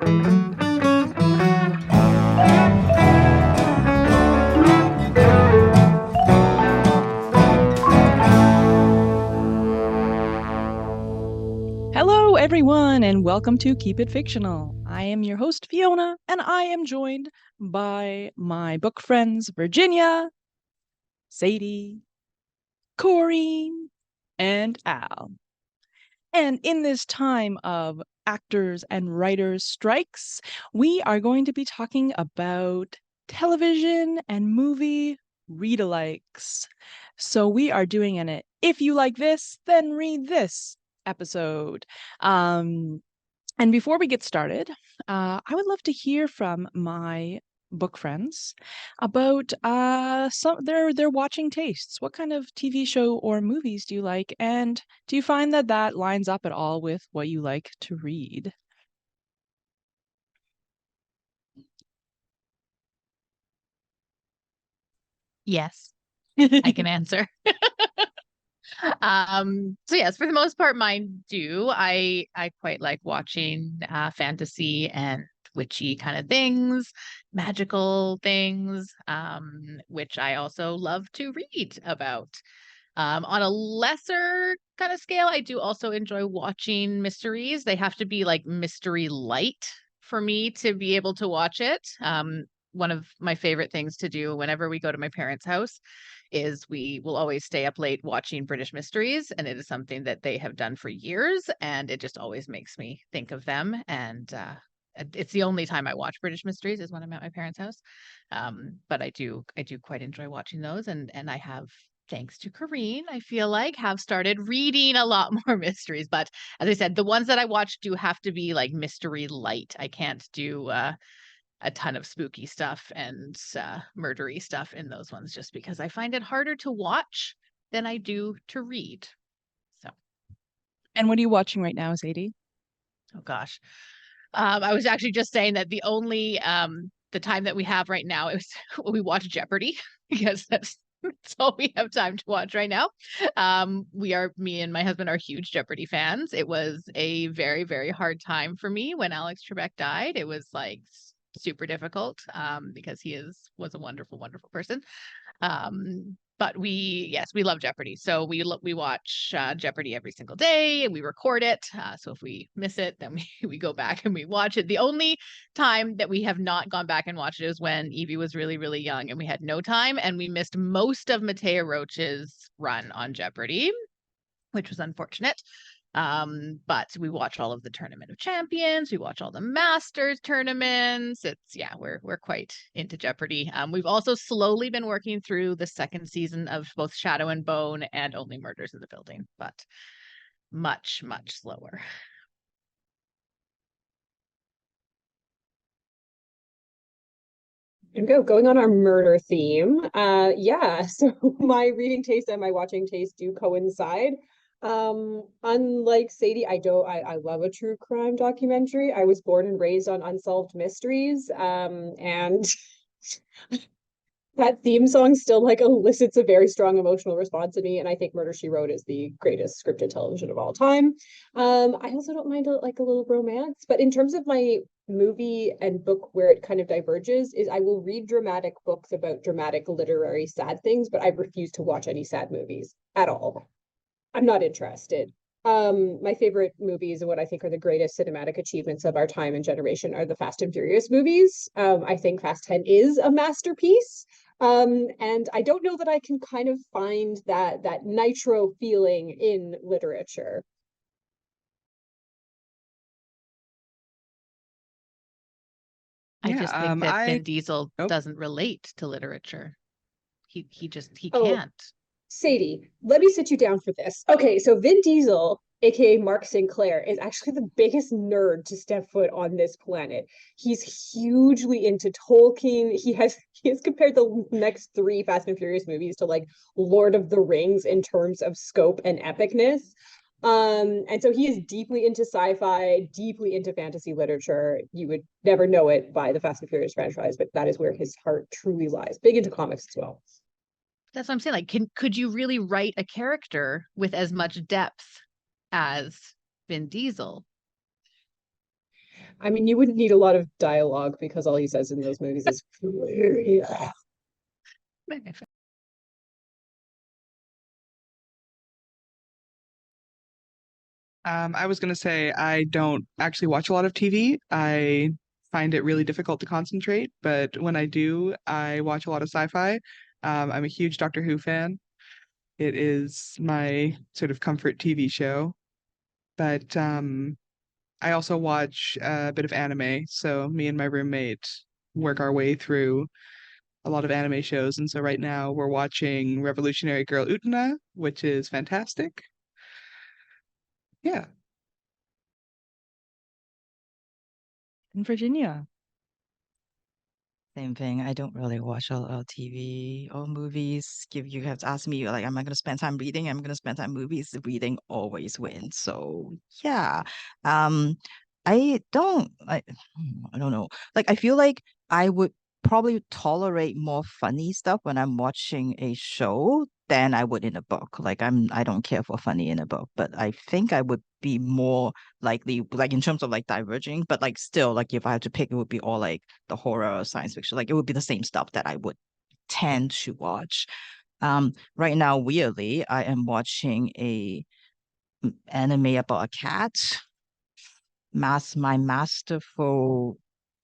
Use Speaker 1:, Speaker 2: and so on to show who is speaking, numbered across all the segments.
Speaker 1: Hello, everyone, and welcome to Keep It Fictional. I am your host, Fiona, and I am joined by my book friends, Virginia, Sadie, Corrine, and Al. And in this time of actors and writers strikes, we are going to be talking about television and movie readalikes. So we are doing an If You Like This, Then Read This episode. And before we get started, I would love to hear from my book friends about their watching tastes. What kind of TV show or movies do you like, and do you find that lines up at all with what you like to read?
Speaker 2: Yes, I can answer. So yes, for the most part, mine do. I quite like watching fantasy and witchy kind of things, magical things, which I also love to read about. On a lesser kind of scale, I do also enjoy watching mysteries. They have to be like mystery light for me to be able to watch it. One of my favorite things to do whenever we go to my parents' house is we will always stay up late watching British mysteries, and it is something that they have done for years, and it just always makes me think of them. And it's the only time I watch British mysteries is when I'm at my parents' house. But I do quite enjoy watching those, and I have, thanks to Corrine, I feel like have started reading a lot more mysteries. But as I said, the ones that I watch do have to be like mystery light. I can't do a ton of spooky stuff and murdery stuff in those ones, just because I find it harder to watch than I do to read. So,
Speaker 1: And what are you watching right now, Sadie?
Speaker 2: oh gosh, I was actually just saying that the only the time that we have right now is we watch Jeopardy because that's all we have time to watch right now. Me and my husband are huge Jeopardy fans. It was a very, very hard time for me when Alex Trebek died. It was like super difficult because was a wonderful, wonderful person. But we love Jeopardy. So we watch Jeopardy every single day, and we record it. So if we miss it, then we go back and we watch it. The only time that we have not gone back and watched it is when Evie was really, really young and we had no time, and we missed most of Matea Roach's run on Jeopardy, which was unfortunate. But we watch all of the Tournament of Champions. We watch all the Masters tournaments. We're quite into Jeopardy. We've also slowly been working through the second season of both Shadow and Bone and Only Murders in the Building, but much, much slower.
Speaker 3: Going on our murder theme. So my reading taste and my watching taste do coincide. Unlike Sadie, I love a true crime documentary. I was born and raised on unsolved mysteries. And that theme song still like elicits a very strong emotional response in me, and I think Murder, She Wrote is the greatest scripted television of all time. I also don't mind like a little romance, but in terms of my movie and book where it kind of diverges is I will read dramatic books about dramatic literary sad things, but I refuse to watch any sad movies at all. I'm not interested. My favorite movies and what I think are the greatest cinematic achievements of our time and generation are the Fast and Furious movies. I think Fast 10 is a masterpiece. And I don't know that I can kind of find that nitro feeling in literature.
Speaker 2: I just think that Vin Diesel doesn't relate to literature. He can't.
Speaker 3: Sadie, let me sit you down for this. Okay, so Vin Diesel, aka Mark Sinclair, is actually the biggest nerd to step foot on this planet. He's hugely into Tolkien. He has compared the next 3 Fast and Furious movies to like Lord of the Rings in terms of scope and epicness. And so he is deeply into sci-fi, deeply into fantasy literature. You would never know it by the Fast and Furious franchise, but that is where his heart truly lies. Big into comics as well.
Speaker 2: That's what I'm saying. Like, could you really write a character with as much depth as Vin Diesel?
Speaker 3: I mean, you wouldn't need a lot of dialogue because all he says in those movies is
Speaker 4: I was going to say I don't actually watch a lot of TV. I find it really difficult to concentrate, but when I do, I watch a lot of sci-fi. I'm a huge Doctor Who fan. It is my sort of comfort TV show. But I also watch a bit of anime. So me and my roommate work our way through a lot of anime shows. And so right now we're watching Revolutionary Girl Utena, which is fantastic. Yeah.
Speaker 1: In Virginia.
Speaker 5: Same thing. I don't really watch a lot of TV or movies. If you have to ask me, like, am I going to spend time reading? I'm going to spend time movies. Reading always wins. So yeah, um, I don't know. Like, I feel like I would probably tolerate more funny stuff when I'm watching a show than I would in a book. Like, I don't care for funny in a book, but I think I would be more likely, like in terms of like diverging, but like still, like if I had to pick, it would be all like the horror or science fiction. Like it would be the same stuff that I would tend to watch. Right now, weirdly, I am watching a anime about a cat. My masterful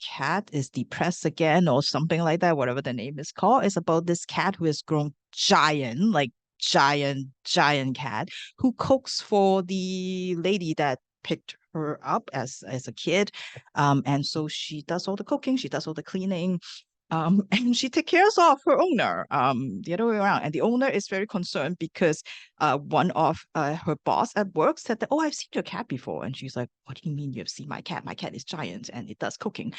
Speaker 5: cat is depressed again or something like that, whatever the name is called. It's about this cat who has grown giant, like giant cat who cooks for the lady that picked her up as a kid. And so she does all the cooking, she does all the cleaning, and she takes care of her owner, the other way around. And the owner is very concerned because one of her boss at work said that, oh, I've seen your cat before. And she's like, what do you mean you've seen my cat? My cat is giant and it does cooking.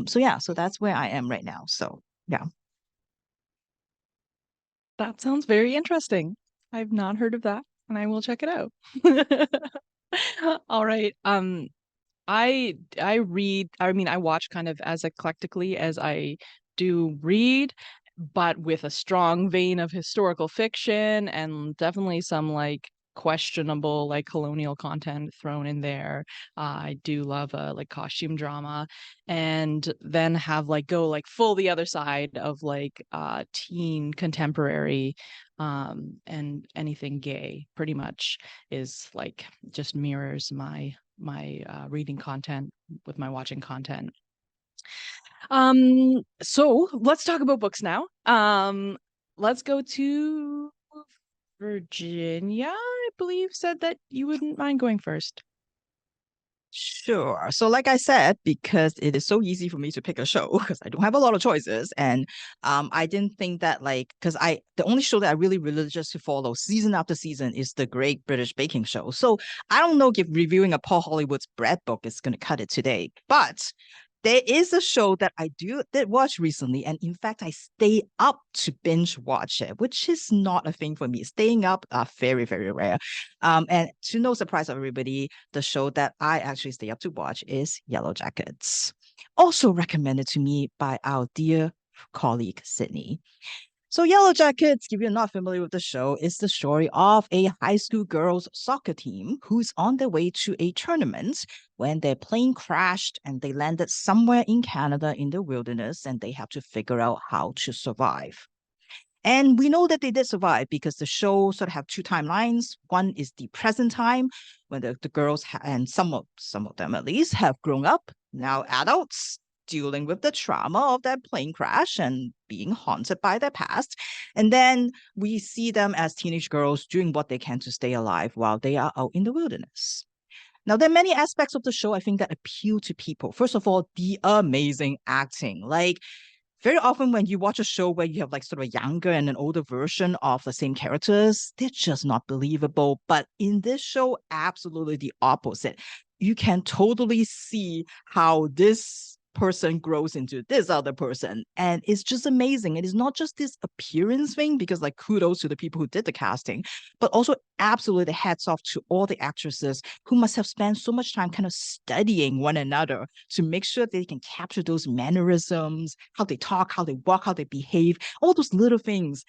Speaker 5: So yeah, so that's where I am right now. So yeah.
Speaker 1: That sounds very interesting. I've not heard of that, and I will check it out. All right. I read, I mean, I watch kind of as eclectically as I do read, but with a strong vein of historical fiction and definitely some like questionable like colonial content thrown in there. I do love a like costume drama, and then have like go like full the other side of like teen contemporary and anything gay pretty much is like just mirrors my reading content with my watching content. So let's talk about books now. Let's go to Virginia, I believe, said that you wouldn't mind going first.
Speaker 5: Sure. So like I said, because it is so easy for me to pick a show because I don't have a lot of choices. And I didn't think that like because the only show that I really religiously follow season after season is the Great British Baking Show. So I don't know if reviewing a Paul Hollywood's bread book is gonna cut it today. But there is a show that I did watch recently, and in fact, I stay up to binge watch it, which is not a thing for me. Staying up are very, very rare. And to no surprise of everybody, the show that I actually stay up to watch is Yellowjackets, also recommended to me by our dear colleague Sydney. So Yellowjackets, if you're not familiar with the show, is the story of a high school girls soccer team who's on their way to a tournament when their plane crashed and they landed somewhere in Canada in the wilderness and they have to figure out how to survive. And we know that they did survive because the show sort of have two timelines. One is the present time when the girls and some of them at least have grown up, now adults, dealing with the trauma of that plane crash and being haunted by their past. And then we see them as teenage girls doing what they can to stay alive while they are out in the wilderness. Now, there are many aspects of the show I think that appeal to people. First of all, the amazing acting. Like, very often when you watch a show where you have like sort of a younger and an older version of the same characters, they're just not believable. But in this show, absolutely the opposite. You can totally see how this person grows into this other person. And it's just amazing. It is not just this appearance thing, because like kudos to the people who did the casting, but also absolutely hats off to all the actresses who must have spent so much time kind of studying one another to make sure they can capture those mannerisms, how they talk, how they walk, how they behave, all those little things.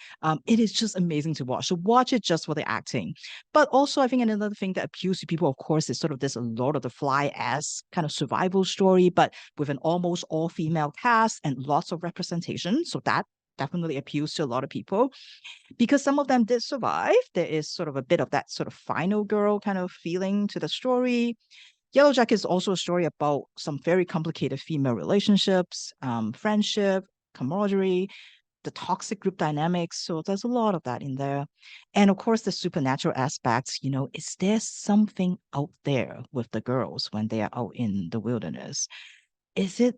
Speaker 5: It is just amazing to watch. So watch it just for the acting. But also, I think another thing that appeals to people, of course, is sort of this Lord of the Fly-esque kind of survival story, but with an almost all-female cast and lots of representation. So that definitely appeals to a lot of people because some of them did survive. There is sort of a bit of that sort of final girl kind of feeling to the story. Yellowjackets is also a story about some very complicated female relationships, friendship, camaraderie, the toxic group dynamics. So there's a lot of that in there. And of course, the supernatural aspects, is there something out there with the girls when they are out in the wilderness? Is it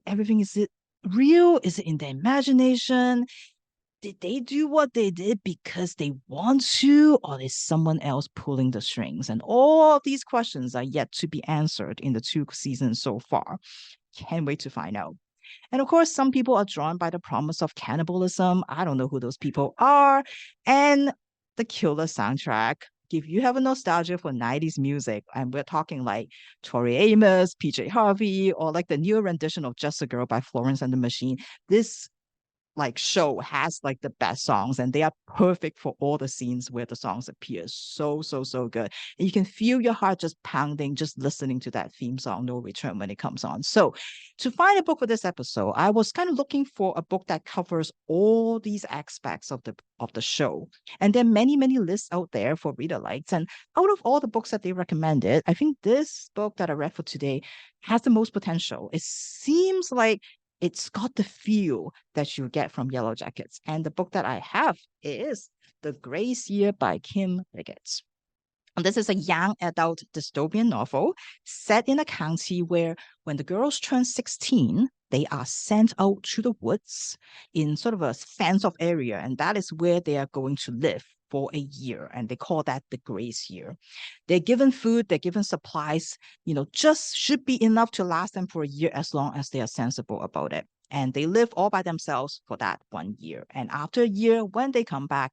Speaker 5: real? Is it in their imagination? Did they do what they did because they want to, or is someone else pulling the strings? And all of these questions are yet to be answered in the 2 seasons so far. Can't wait to find out. And of course, some people are drawn by the promise of cannibalism. I don't know who those people are. And the killer soundtrack. If you have a nostalgia for 90s music, and we're talking like Tori Amos, PJ Harvey, or like the newer rendition of Just a Girl by Florence and the Machine, this like show has like the best songs, and they are perfect for all the scenes where the songs appear. So good. And you can feel your heart just pounding just listening to that theme song No Return when it comes on. So to find a book for this episode, I was kind of looking for a book that covers all these aspects of the show. And there are many lists out there for Readalikes, and out of all the books that they recommended, I think this book that I read for today has the most potential. It seems like it's got the feel that you get from Yellowjackets. And the book that I have is The Grace Year by Kim Liggett. And this is a young adult dystopian novel set in a county where when the girls turn 16, they are sent out to the woods in sort of a fenced-off area. And that is where they are going to live for a year. And they call that the grace year. They're given food, they're given supplies, just should be enough to last them for a year as long as they are sensible about it. And they live all by themselves for that 1 year. And after a year, when they come back,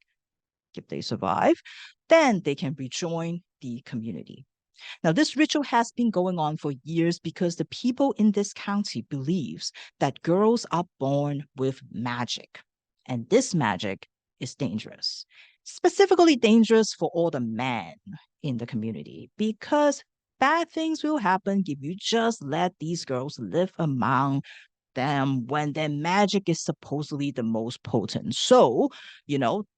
Speaker 5: if they survive, then they can rejoin the community. Now, this ritual has been going on for years because the people in this county believes that girls are born with magic. And this magic is dangerous, specifically dangerous for all the men in the community because bad things will happen if you just let these girls live among them when their magic is supposedly the most potent. So,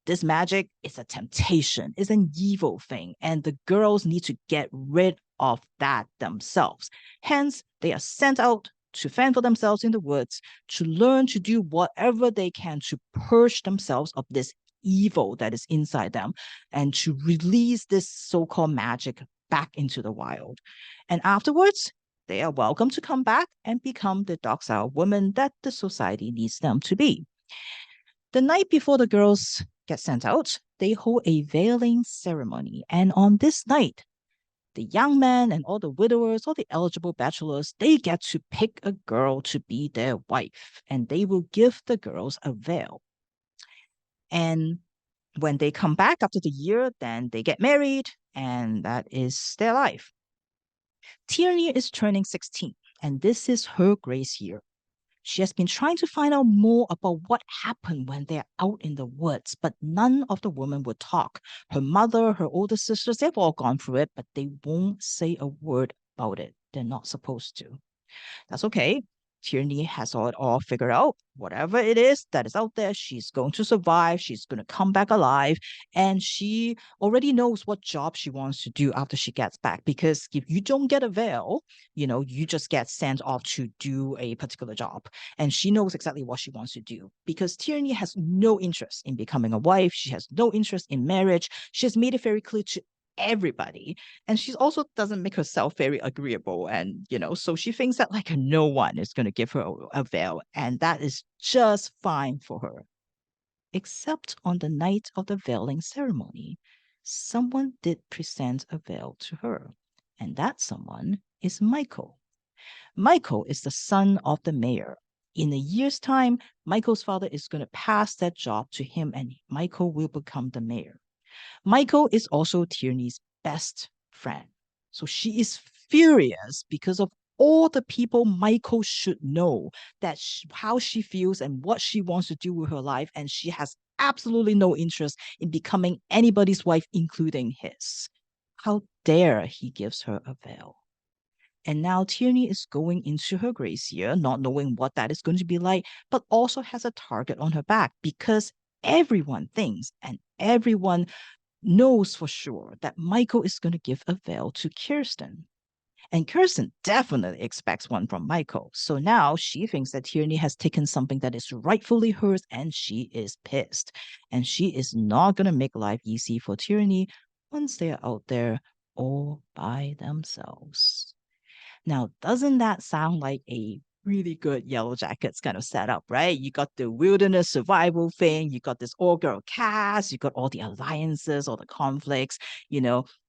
Speaker 5: this magic is a temptation, is an evil thing, and the girls need to get rid of that themselves. Hence, they are sent out to fend for themselves in the woods, to learn to do whatever they can to purge themselves of this evil that is inside them and to release this so-called magic back into the wild. And afterwards, they are welcome to come back and become the docile women that the society needs them to be. The night before the girls get sent out, they hold a veiling ceremony. And on this night, the young men and all the widowers, all the eligible bachelors, they get to pick a girl to be their wife. And they will give the girls a veil. And when they come back after the year, then they get married, and that is their life. Tierney is turning 16, and this is her grace year. She has been trying to find out more about what happened when they're out in the woods, but none of the women would talk. Her mother, her older sisters, they've all gone through it, but they won't say a word about it. They're not supposed to. That's okay. Tierney has it all figured out. Whatever it is that is out there, she's going to survive. She's going to come back alive. And she already knows what job she wants to do after she gets back. Because if you don't get a veil, you just get sent off to do a particular job. And she knows exactly what she wants to do. Because Tierney has no interest in becoming a wife. She has no interest in marriage. She has made it very clear to everybody, and she also doesn't make herself very agreeable, and so she thinks that like no one is going to give her a veil, and that is just fine for her, except on the night of the veiling ceremony someone did present a veil to her, and that someone is Michael. Michael is the son of the mayor. In a year's time, Michael's father is going to pass that job to him and Michael will become the mayor. Michael is also Tierney's best friend. So she is furious because of all the people Michael should know that how she feels and what she wants to do with her life. And she has absolutely no interest in becoming anybody's wife, including his. How dare he gives her a veil? And now Tierney is going into her grace year, not knowing what that is going to be like, but also has a target on her back because everyone thinks and everyone knows for sure that Michael is going to give a veil to Kirsten. And Kirsten definitely expects one from Michael. So now she thinks that Tierney has taken something that is rightfully hers and she is pissed. And she is not going to make life easy for Tierney once they are out there all by themselves. Now, doesn't that sound like a really good Yellowjackets kind of setup, right? You got the wilderness survival thing, you got this all-girl cast, you got all the alliances, all the conflicts,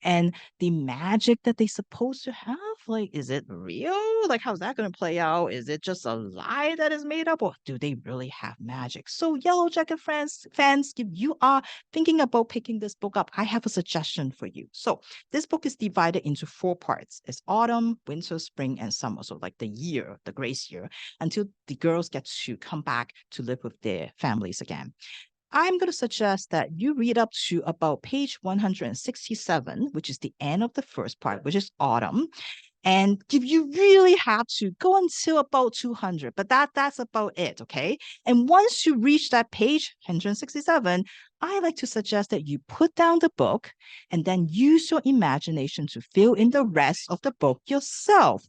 Speaker 5: and the magic that they're supposed to have. Like, is it real? Like, how's that going to play out? Is it just a lie that is made up, or do they really have magic? So, Yellowjacket fans, if you are thinking about picking this book up, I have a suggestion for you. So, this book is divided into 4 parts. It's autumn, winter, spring, and summer. So, like the year, the grace year, until the girls get to come back to live with their families again. I'm going to suggest that you read up to about page 167, which is the end of the first part, which is autumn. And if you really have to, go until about 200, but that's about it, okay? And once you reach that page, 167, I like to suggest that you put down the book and then use your imagination to fill in the rest of the book yourself.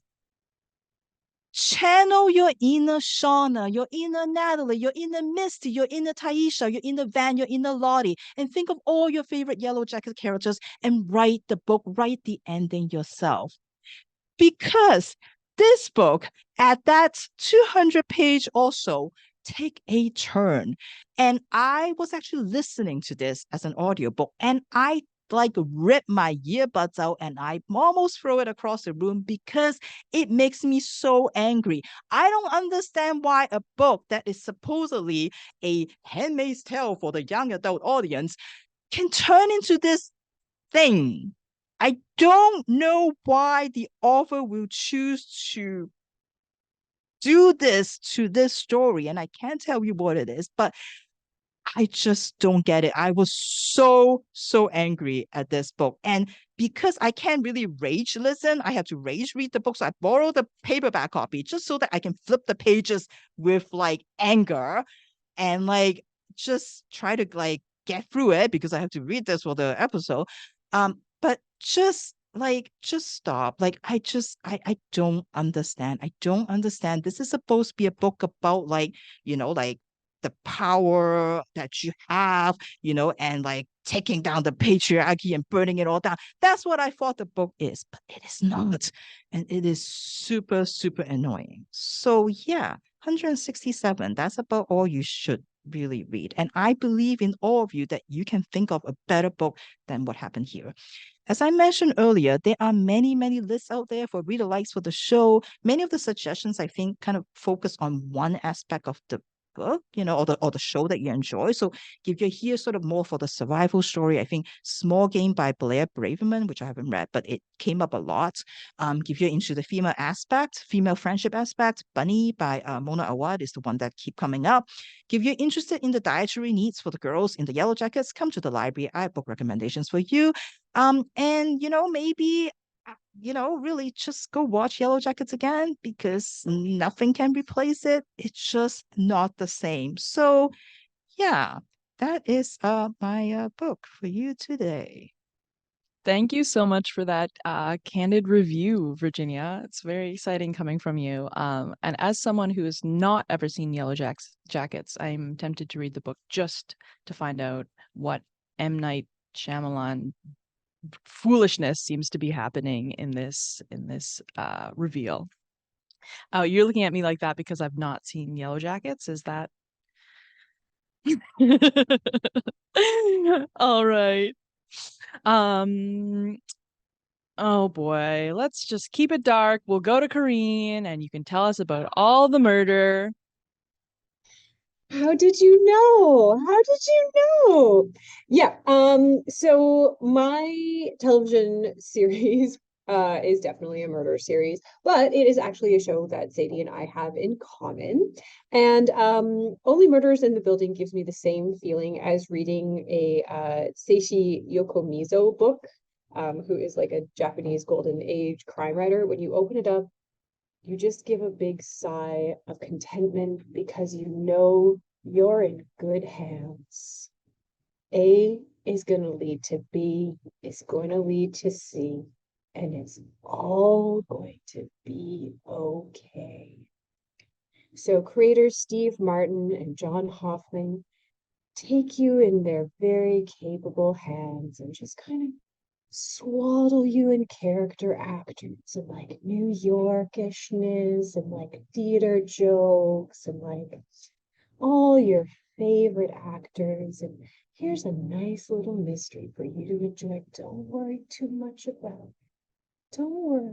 Speaker 5: Channel your inner Shauna, your inner Natalie, your inner Misty, your inner Taisha, your inner Van, your inner Lottie, and think of all your favorite Yellowjacket characters and write the book, write the ending yourself. Because this book, at that 200 page also, take a turn. And I was actually listening to this as an audiobook, and I rip my earbuds out and I almost throw it across the room because it makes me so angry. I don't understand why a book that is supposedly a Handmaid's Tale for the young adult audience can turn into this thing. I don't know why the author will choose to do this to this story, and I can't tell you what it is, but I just don't get it. I was so angry at this book. And because I can't really rage listen, I have to rage read the book. So I borrowed the paperback copy just so that I can flip the pages with anger and just try to get through it because I have to read this for the episode. But just stop. I don't understand. I don't understand. This is supposed to be a book about the power that you have, and taking down the patriarchy and burning it all down. That's what I thought the book is, but it is not. And it is super annoying. So yeah, 167, that's about all you should really read. And I believe in all of you that you can think of a better book than what happened here. As I mentioned earlier, there are many lists out there for Readalikes for the show. Many of the suggestions, I think, kind of focus on one aspect of the book, or the show that you enjoy. So if you're here sort of more for the survival story, I think Small Game by Blair Braverman, which I haven't read, but it came up a lot. If you're into the female friendship aspect, Bunny by Mona Awad is the one that keep coming up. If you're interested in the dietary needs for the girls in the Yellowjackets, come to the library. I have book recommendations for you. And maybe really just go watch Yellowjackets again because nothing can replace it. It's just not the same. So yeah, that is my book for you today.
Speaker 1: Thank you so much for that candid review, Virginia. It's very exciting coming from you. And as someone who has not ever seen Yellowjackets, I'm tempted to read the book just to find out what M. Night Shyamalan foolishness seems to be happening in this reveal. Oh, you're looking at me like that because I've not seen Yellowjackets? Is that all right? Oh boy, let's just keep it dark. We'll go to Korean and you can tell us about all the murder.
Speaker 3: How did you know? How did you know? Yeah, so my television series is definitely a murder series, but it is actually a show that Sadie and I have in common. And Only Murders in the Building gives me the same feeling as reading a Seishi Yokomizo book, who is like a Japanese golden age crime writer. When you open it up, you just give a big sigh of contentment because you know you're in good hands. A is going to lead to B, is going to lead to C, and it's all going to be okay. So creators Steve Martin and John Hoffman take you in their very capable hands and just kind of swaddle you in character actors and like New Yorkishness and like theater jokes and like all your favorite actors. And here's a nice little mystery for you to enjoy. Don't worry too much about it. Don't worry.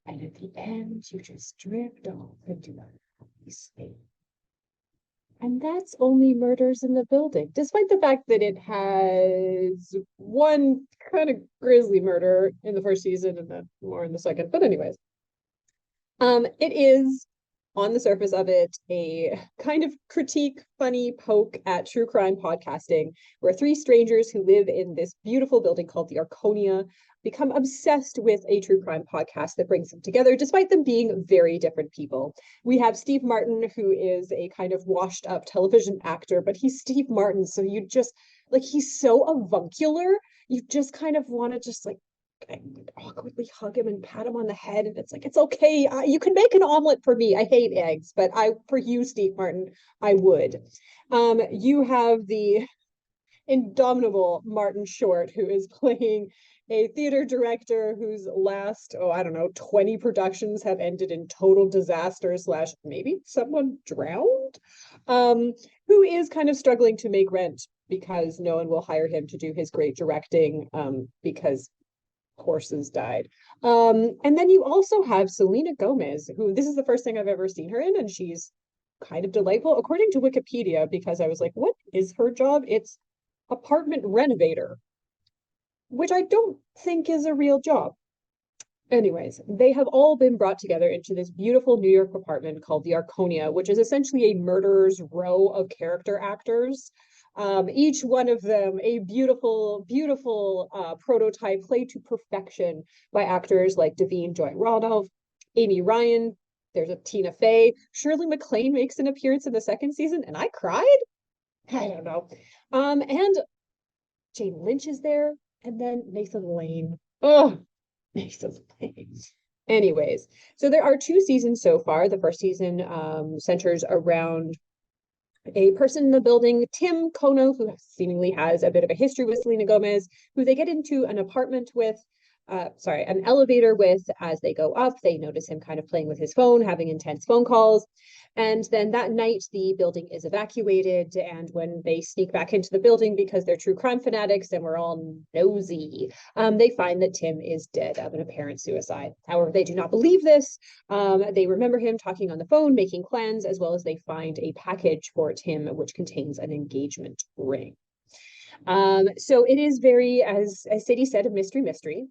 Speaker 3: And at the end, you just drift off into a happy state. And that's Only Murders in the Building, despite the fact that it has one kind of grisly murder in the first season and then more in the second. But anyways, it is, on the surface of it, a kind of critique, funny poke at true crime podcasting, where three strangers who live in this beautiful building called the Arconia become obsessed with a true crime podcast that brings them together, despite them being very different people. We have Steve Martin, who is a kind of washed up television actor, but he's Steve Martin, so you just, like, he's so avuncular, you just kind of want to just like awkwardly hug him and pat him on the head, and it's like, it's okay, you can make an omelet for me. I hate eggs, but for you, Steve Martin, I would. You have the indomitable Martin Short, who is playing a theater director whose last, 20 productions have ended in total disaster / maybe someone drowned, who is kind of struggling to make rent because no one will hire him to do his great directing, because horses died. And then you also have Selena Gomez, who, this is the first thing I've ever seen her in, and she's kind of delightful, according to Wikipedia, because I was like, what is her job? It's apartment renovator, which I don't think is a real job. Anyways, they have all been brought together into this beautiful New York apartment called the Arconia, which is essentially a murderer's row of character actors. Each one of them a beautiful, beautiful prototype played to perfection by actors like Davine Joy Randolph, Amy Ryan, there's a Tina Fey, Shirley MacLaine makes an appearance in the second season, and I cried. I don't know. And Jane Lynch is there, and then Nathan Lane. Oh, Nathan Lane. Anyways, so there are 2 seasons so far. The first season centers around a person in the building, Tim Kono, who seemingly has a bit of a history with Selena Gomez, who they get into an elevator with. As they go up, they notice him kind of playing with his phone, having intense phone calls. And then that night, the building is evacuated. And when they sneak back into the building because they're true crime fanatics and we're all nosy, they find that Tim is dead of an apparent suicide. However, they do not believe this. They remember him talking on the phone, making plans, as well as they find a package for Tim, which contains an engagement ring. So it is very, as Sadie said, a mystery.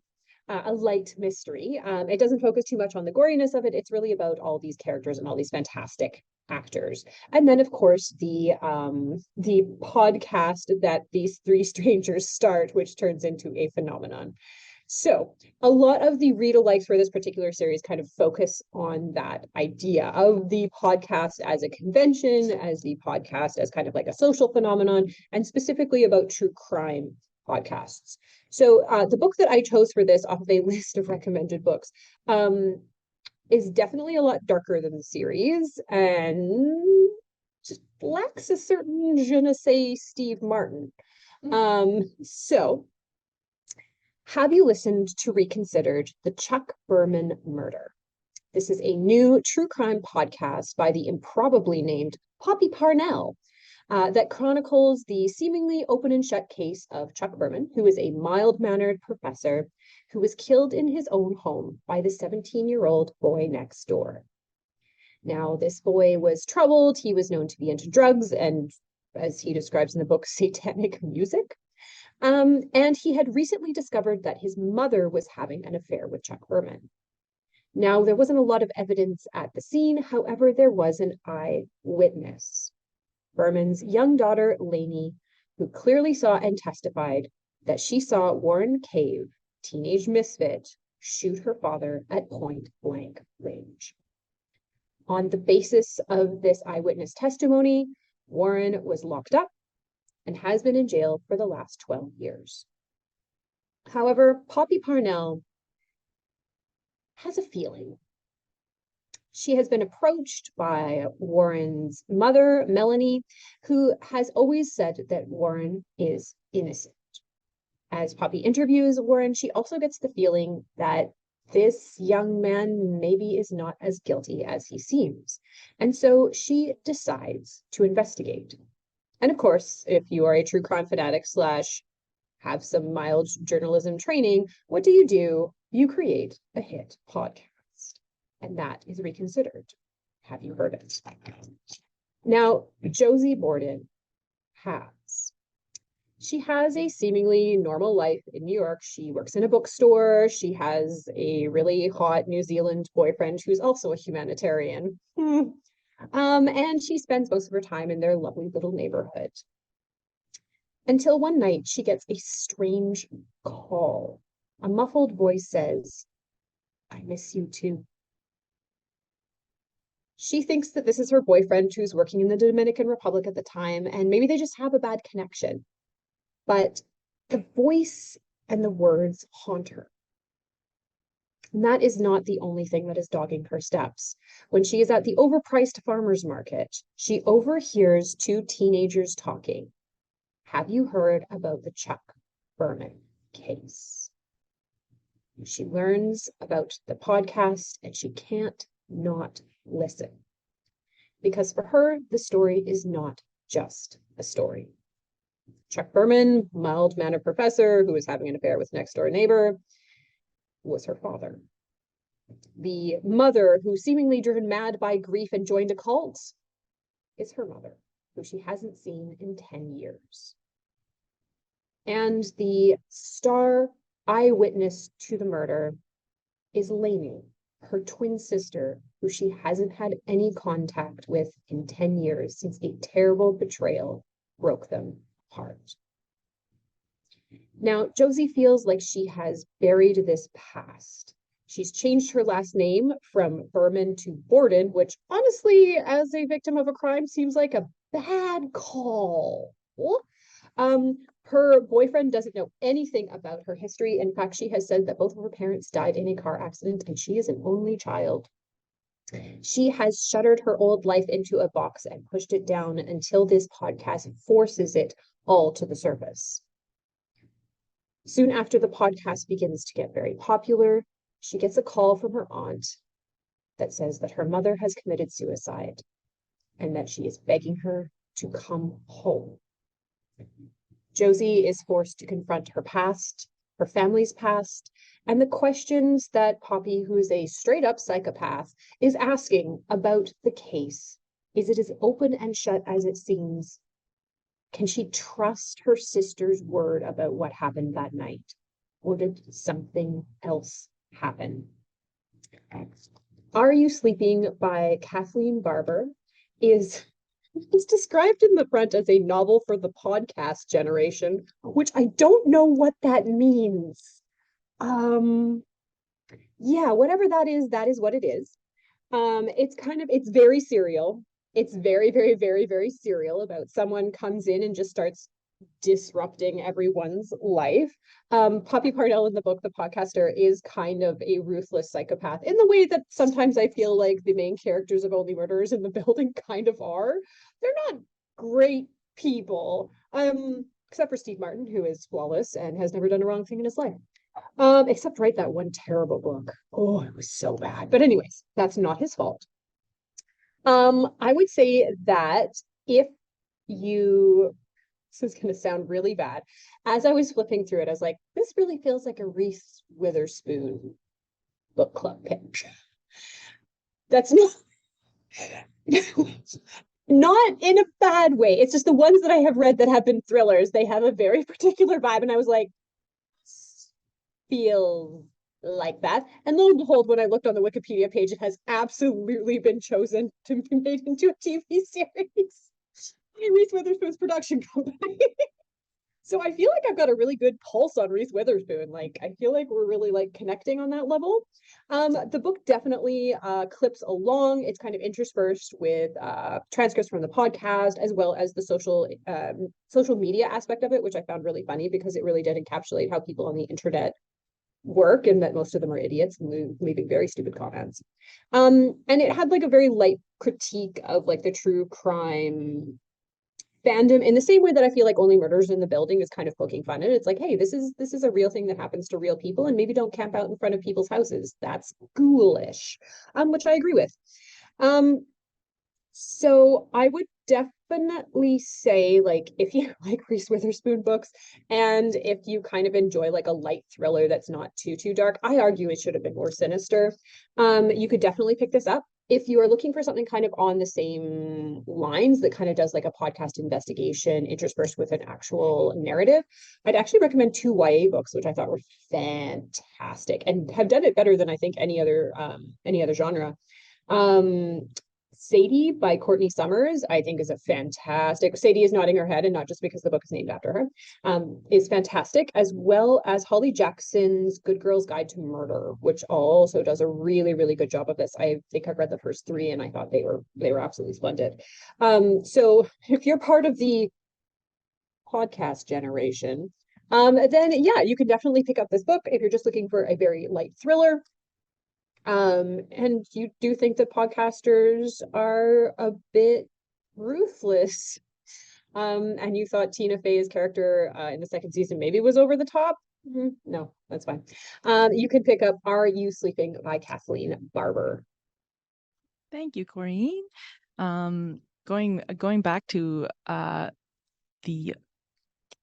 Speaker 3: A light mystery. It doesn't focus too much on the goriness of it. It's really about all these characters and all these fantastic actors. And then, of course, the podcast that these 3 strangers start, which turns into a phenomenon. So a lot of the Readalikes for this particular series kind of focus on that idea of the podcast as a convention, as the podcast as kind of like a social phenomenon, and specifically about true crime podcasts. So the book that I chose for this off of a list of recommended books is definitely a lot darker than the series and just lacks a certain je ne sais Steve Martin. So have you listened to Reconsidered, the Chuck Berman murder? This is a new true crime podcast by the improbably named Poppy Parnell, that chronicles the seemingly open and shut case of Chuck Berman, who is a mild-mannered professor who was killed in his own home by the 17-year-old boy next door. Now, this boy was troubled. He was known to be into drugs and, as he describes in the book, satanic music. And he had recently discovered that his mother was having an affair with Chuck Berman. Now, there wasn't a lot of evidence at the scene. However, there was an eyewitness, Berman's young daughter, Lainey, who clearly saw and testified that she saw Warren Cave, teenage misfit, shoot her father at point blank range. On the basis of this eyewitness testimony, Warren was locked up and has been in jail for the last 12 years. However, Poppy Parnell has a feeling. She has been approached by Warren's mother, Melanie, who has always said that Warren is innocent. As Poppy interviews Warren, she also gets the feeling that this young man maybe is not as guilty as he seems. And so she decides to investigate. And of course, if you are a true crime fanatic / have some mild journalism training, what do? You create a hit podcast. And that is Reconsidered. Have you heard it? Now, Josie Borden she has a seemingly normal life in New York. She works in a bookstore. She has a really hot New Zealand boyfriend who's also a humanitarian. And she spends most of her time in their lovely little neighborhood. Until one night, she gets a strange call. A muffled voice says, "I miss you too." She thinks that this is her boyfriend who's working in the Dominican Republic at the time, and maybe they just have a bad connection. But the voice and the words haunt her. And that is not the only thing that is dogging her steps. When she is at the overpriced farmer's market, she overhears two teenagers talking. Have you heard about the Chuck Berman case? She learns about the podcast and she can't not listen. Because for her, the story is not just a story. Chuck Berman, mild-mannered professor who was having an affair with next-door neighbor, was her father. The mother who seemingly driven mad by grief and joined a cult is her mother, who she hasn't seen in 10 years. And the star eyewitness to the murder is Lainey, her twin sister, who she hasn't had any contact with in 10 years since a terrible betrayal broke them apart. Now, Josie feels like she has buried this past. She's changed her last name from Berman to Borden, which honestly, as a victim of a crime, seems like a bad call. Her boyfriend doesn't know anything about her history. In fact, she has said that both of her parents died in a car accident and she is an only child. She has shuttered her old life into a box and pushed it down until this podcast forces it all to the surface. Soon after the podcast begins to get very popular, she gets a call from her aunt that says that her mother has committed suicide and that she is begging her to come home. Josie is forced to confront her past, her family's past, and the questions that Poppy, who is a straight-up psychopath, is asking about the case. Is it as open and shut as it seems? Can she trust her sister's word about what happened that night? Or did something else happen? Are You Sleeping by Kathleen Barber is described in the front as a novel for the podcast generation, which I don't know what that means. Yeah, whatever that is what it is. It's very serial. It's very, very, very, very serial about someone comes in and just starts disrupting everyone's life. Poppy Parnell in the book, The Podcaster, is kind of a ruthless psychopath in the way that sometimes I feel like the main characters of Only Murders in the Building kind of are. They're not great people, except for Steve Martin, who is flawless and has never done a wrong thing in his life. Except write that one terrible book. Oh, it was so bad. But anyways, that's not his fault. I would say that if you this is going to sound really bad. As I was flipping through it, I was like, this really feels like a Reese Witherspoon book club pitch. That's not in a bad way. It's just the ones that I have read that have been thrillers, they have a very particular vibe. And I was like, feels like that. And lo and behold, when I looked on the Wikipedia page, it has absolutely been chosen to be made into a TV series by Reese Witherspoon's production company. So I feel like I've got a really good pulse on Reese Witherspoon. Like, I feel like we're really like connecting on that level. The book definitely clips along. It's kind of interspersed with transcripts from the podcast, as well as the social media aspect of it, which I found really funny because it really did encapsulate how people on the internet work, and that most of them are idiots leaving very stupid comments. And it had like a very light critique of like the true crime fandom, in the same way that I feel like Only Murders in the Building is kind of poking fun at it. It's like, hey, this is a real thing that happens to real people, and maybe don't camp out in front of people's houses. That's ghoulish, which I agree with. So I would definitely say, like, if you like Reese Witherspoon books, and if you kind of enjoy like a light thriller that's not too dark, I argue it should have been more sinister. You could definitely pick this up. If you are looking for something kind of on the same lines that kind of does like a podcast investigation interspersed with an actual narrative, I'd actually recommend two YA books, which I thought were fantastic and have done it better than I think any other genre. Sadie by Courtney Summers, I think, is a fantastic. Sadie is nodding her head, and not just because the book is named after her, is fantastic, as well as Holly Jackson's Good Girl's Guide to Murder, which also does a really, really good job of this. I think I've read the first three, and I thought they were absolutely splendid. So if you're part of the podcast generation, then yeah, you can definitely pick up this book if you're just looking for a very light thriller. And you do think that podcasters are a bit ruthless. And you thought Tina Fey's character in the second season maybe was over the top. No, that's fine. You can pick up Are You Sleeping by Kathleen Barber.
Speaker 1: Thank you, Corinne. Going back to the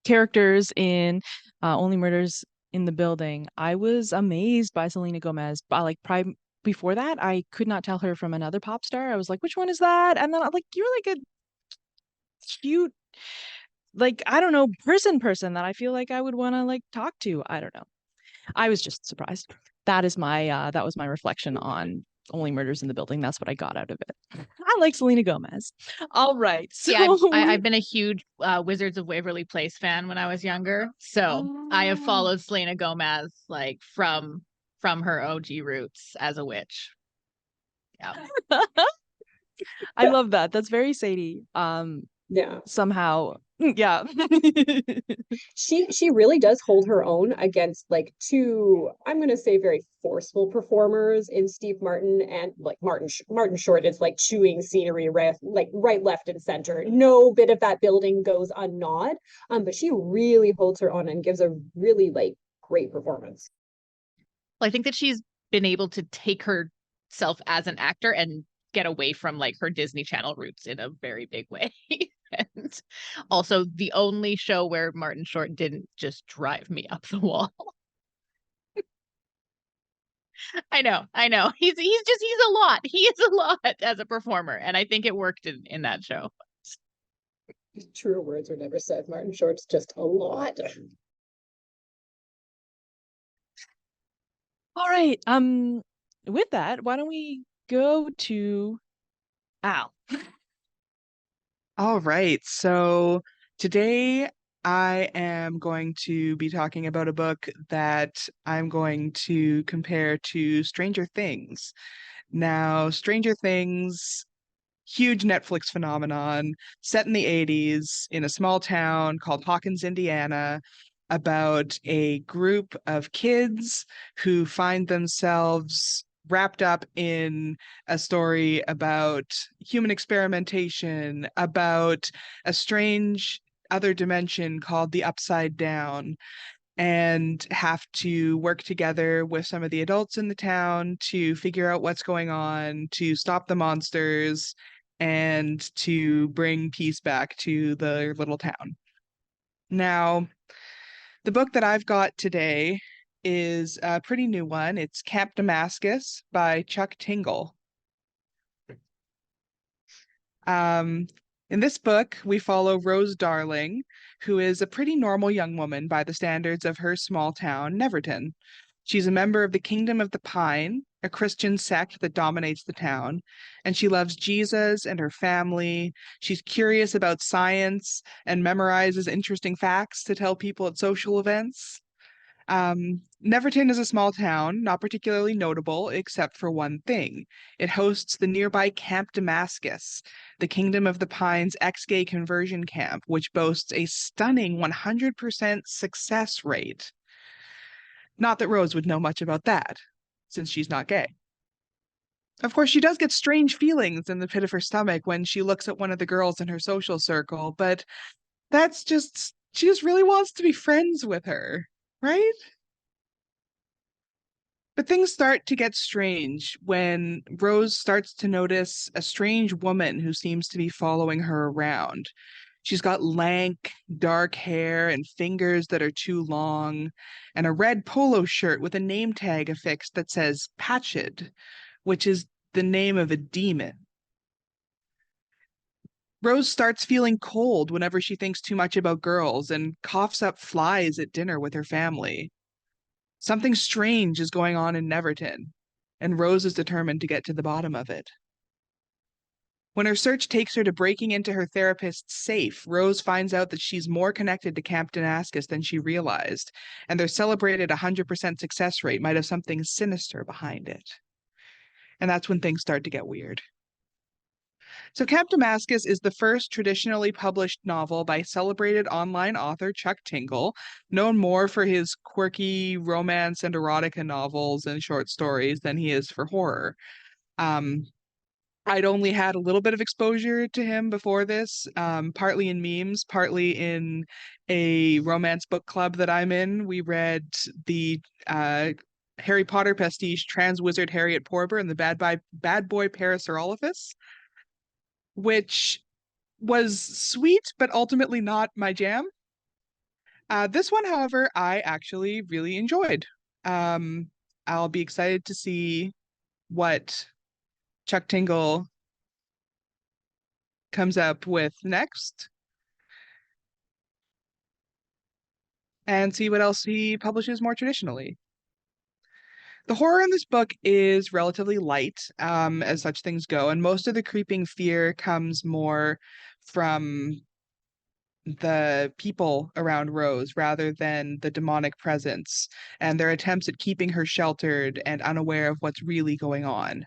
Speaker 1: characters in Only Murders in the Building, I was amazed by Selena Gomez. Before that, I could not tell her from another pop star. I was like, which one is that? And then I'm like, you're like a cute, like, I don't know, person that I feel like I would want to like talk to. I don't know. I was just surprised. That was my reflection on Only Murders in the Building. That's what I got out of it. I like Selena Gomez. All right. So
Speaker 2: yeah, I've been a huge Wizards of Waverly Place fan when I was younger. So I have followed Selena Gomez like from her OG roots as a witch. Yeah.
Speaker 1: I love that. That's very Sadie.
Speaker 3: Yeah.
Speaker 1: Somehow. Yeah.
Speaker 3: She really does hold her own against like two, I'm gonna say, very forceful performers in Steve Martin, and like Martin Short is like chewing scenery right, left, and center. No bit of that building goes ungnawed. But she really holds her own and gives a really like great performance.
Speaker 2: Well, I think that she's been able to take herself as an actor and get away from like her Disney Channel roots in a very big way. And also the only show where Martin Short didn't just drive me up the wall. I know. He's a lot. He is a lot as a performer, and I think it worked in that show.
Speaker 3: Truer words were never said. Martin Short's just a lot.
Speaker 1: All right. With that, why don't we go to Al?
Speaker 4: All right. So today I am going to be talking about a book that I'm going to compare to Stranger Things. Now, Stranger Things, huge Netflix phenomenon, set in the 80s in a small town called Hawkins, Indiana, about a group of kids who find themselves wrapped up in a story about human experimentation, about a strange other dimension called the Upside Down, and have to work together with some of the adults in the town to figure out what's going on, to stop the monsters, and to bring peace back to the little town. Now, the book that I've got today is a pretty new one. It's Camp Damascus by Chuck Tingle. In this book, we follow Rose Darling, who is a pretty normal young woman by the standards of her small town, Neverton. She's a member of the Kingdom of the Pine, a Christian sect that dominates the town, and she loves Jesus and her family. She's curious about science and memorizes interesting facts to tell people at social events. Neverton is a small town, not particularly notable except for one thing. It hosts the nearby Camp Damascus, the Kingdom of the Pines ex-gay conversion camp, which boasts a stunning 100% success rate. Not that Rose would know much about that, since she's not gay. Of course, she does get strange feelings in the pit of her stomach when she looks at one of the girls in her social circle, but that's just, she just really wants to be friends with her, right? But things start to get strange when Rose starts to notice a strange woman who seems to be following her around. She's got lank, dark hair and fingers that are too long, and a red polo shirt with a name tag affixed that says Patched, which is the name of a demon. Rose starts feeling cold whenever she thinks too much about girls and coughs up flies at dinner with her family. Something strange is going on in Neverton, and Rose is determined to get to the bottom of it. When her search takes her to breaking into her therapist's safe, Rose finds out that she's more connected to Camp Damascus than she realized, and their celebrated 100% success rate might have something sinister behind it. And that's when things start to get weird. So Camp Damascus is the first traditionally published novel by celebrated online author Chuck Tingle, known more for his quirky romance and erotica novels and short stories than he is for horror. I'd only had a little bit of exposure to him before this, partly in memes, partly in a romance book club that I'm in. We read the Harry Potter pastiche Trans Wizard Harriet Porber and the Bad Boy Parasaurolophus, which was sweet, but ultimately not my jam. This one, however, I actually really enjoyed. I'll be excited to see what Chuck Tingle comes up with next and see what else he publishes more traditionally. The horror in this book is relatively light, as such things go, and most of the creeping fear comes more from the people around Rose rather than the demonic presence and their attempts at keeping her sheltered and unaware of what's really going on.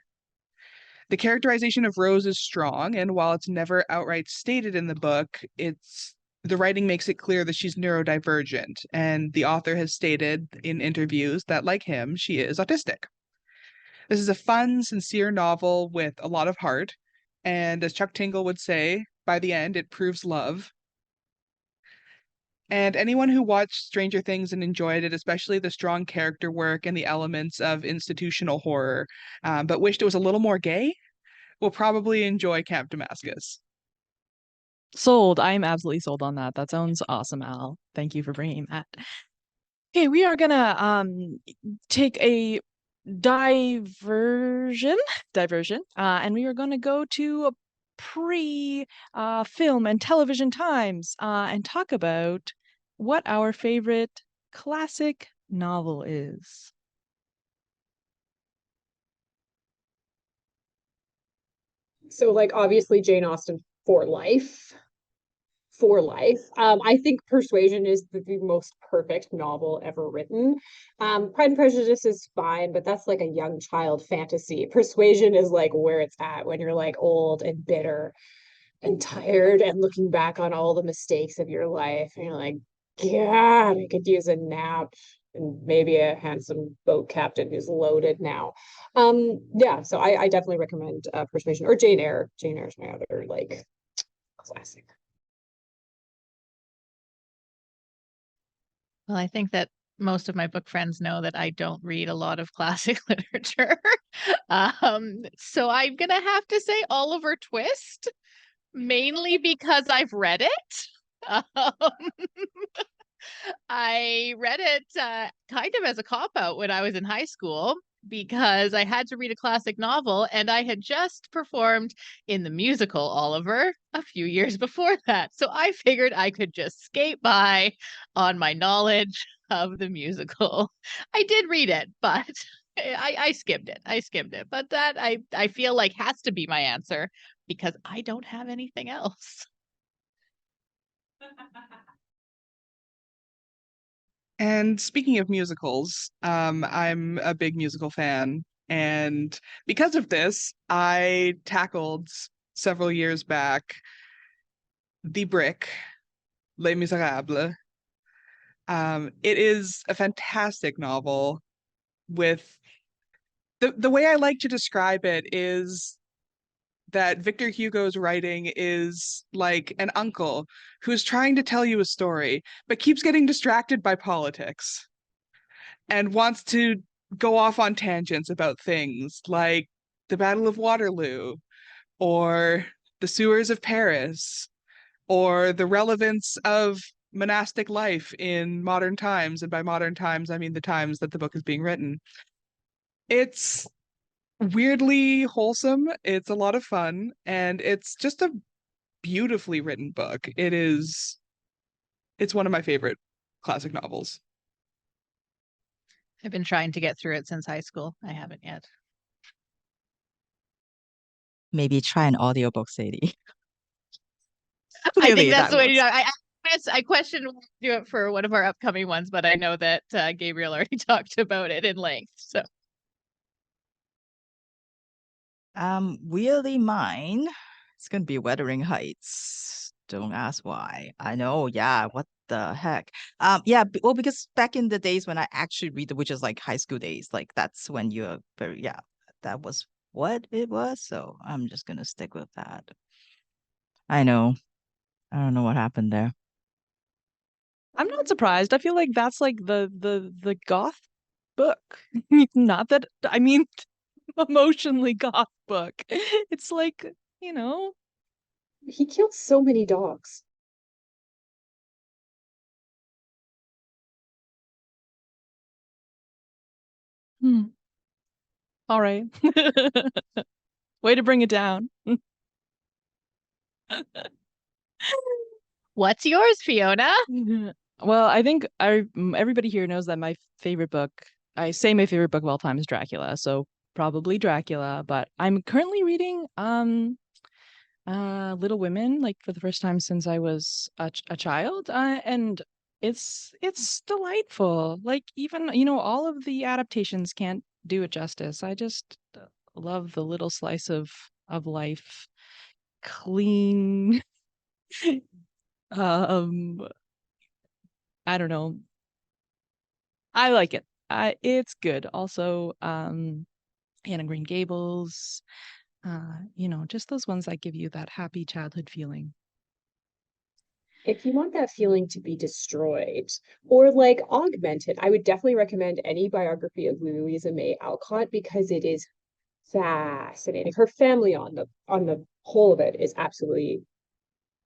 Speaker 4: The characterization of Rose is strong, and while it's never outright stated in the book, the writing makes it clear that she's neurodivergent, and the author has stated in interviews that, like him, she is autistic. This is a fun, sincere novel with a lot of heart, and as Chuck Tingle would say, by the end, it proves love. And anyone who watched Stranger Things and enjoyed it, especially the strong character work and the elements of institutional horror, but wished it was a little more gay, will probably enjoy Camp Damascus.
Speaker 1: Sold. I'm absolutely sold on that. That sounds awesome, Al. Thank you for bringing that. Okay, we are gonna take a diversion, and we are gonna go to film and television times and talk about what our favorite classic novel is.
Speaker 3: So, like, obviously Jane Austen for life. I think Persuasion is the most perfect novel ever written. Pride and Prejudice is fine, but that's like a young child fantasy. Persuasion is like where it's at when you're like old and bitter and tired and looking back on all the mistakes of your life. And you're like, God, I could use a nap and maybe a handsome boat captain who's loaded now. Yeah, so I definitely recommend Persuasion or Jane Eyre. Jane Eyre is my other like classic.
Speaker 2: Well, I think that most of my book friends know that I don't read a lot of classic literature. So I'm gonna have to say Oliver Twist, mainly because I've read it. Um, I read it kind of as a cop-out when I was in high school because I had to read a classic novel, and I had just performed in the musical Oliver a few years before that. So I figured I could just skate by on my knowledge of the musical. I did read it, but I skimmed it. I skimmed it. But that I feel like has to be my answer because I don't have anything else.
Speaker 4: And speaking of musicals, I'm a big musical fan. And because of this, I tackled several years back The Brick, Les Miserables. It is a fantastic novel with the way I like to describe it is that Victor Hugo's writing is like an uncle who's trying to tell you a story, but keeps getting distracted by politics and wants to go off on tangents about things like the Battle of Waterloo or the sewers of Paris or the relevance of monastic life in modern times. And by modern times, I mean the times that the book is being written. It's weirdly wholesome. It's a lot of fun, and it's just a beautifully written book. It's one of my favorite classic novels.
Speaker 2: I've been trying to get through it since high school. I haven't yet.
Speaker 5: Maybe try an audiobook, Sadie.
Speaker 2: I think
Speaker 5: Clearly
Speaker 2: that's
Speaker 5: that
Speaker 2: the way to do
Speaker 5: works.
Speaker 2: it. I question whether to do it for one of our upcoming ones, but I know that Gabriel already talked about it in length. So
Speaker 5: Weirdly mine, it's gonna be Wuthering Heights. Don't ask why. I know, yeah, what the heck? Yeah, well, because back in the days when I actually read which is like high school days, like that's when you're very, yeah, that was what it was. So I'm just gonna stick with that. I know. I don't know what happened there.
Speaker 1: I'm not surprised. I feel like that's like the goth book. Not that I mean emotionally goth book. It's like, you know,
Speaker 3: He killed so many dogs.
Speaker 1: all right. Way to bring it down.
Speaker 2: what's yours, Fiona?
Speaker 1: Well, I think everybody here knows that my favorite book, I say my favorite book of all time is Dracula, so probably Dracula, but I'm currently reading Little Women like for the first time since I was a child, and it's delightful. Like even, all of the adaptations can't do it justice. I just love the little slice of life, clean. um I don't know. I like it. It's good. Also, Anne of Green Gables, just those ones that give you that happy childhood feeling.
Speaker 3: If you want that feeling to be destroyed or like augmented, I would definitely recommend any biography of Louisa May Alcott because it is fascinating. Her family on the whole of it is absolutely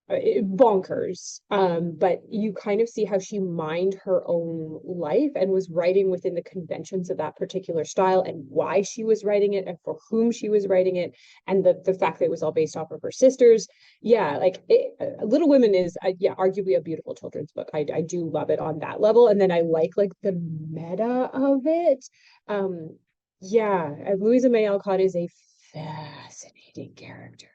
Speaker 3: bonkers. But you kind of see how she mined her own life and was writing within the conventions of that particular style and why she was writing it and for whom she was writing it, and the fact that it was all based off of her sisters. Yeah, like Little Women is yeah, arguably a beautiful children's book. I do love it on that level, and then I like the meta of it. Yeah, Louisa May Alcott is a fascinating character.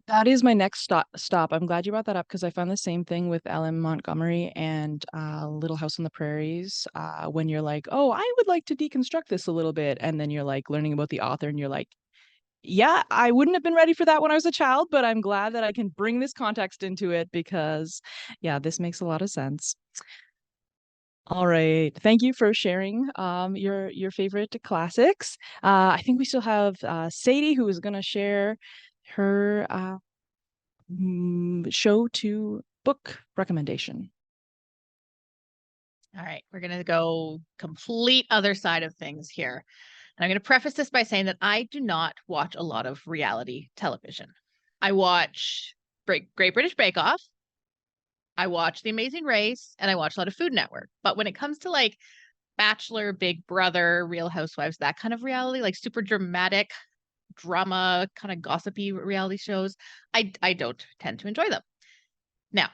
Speaker 1: That is my next stop. I'm glad you brought that up because I found the same thing with Ellen Montgomery and Little House on the Prairies. When you're like, oh, I would like to deconstruct this a little bit, and then you're like learning about the author, and you're like, yeah, I wouldn't have been ready for that when I was a child, but I'm glad that I can bring this context into it because, yeah, this makes a lot of sense. All right. Thank you for sharing your favorite classics. I think we still have Sadie, who is going to share her show to book recommendation.
Speaker 2: All right, we're going to go complete other side of things here. And I'm going to preface this by saying that I do not watch a lot of reality television. I watch Great British Bake Off. I watch The Amazing Race and I watch a lot of Food Network. But when it comes to like Bachelor, Big Brother, Real Housewives, that kind of reality, like super dramatic drama, kind of gossipy reality shows, I don't tend to enjoy them. Now,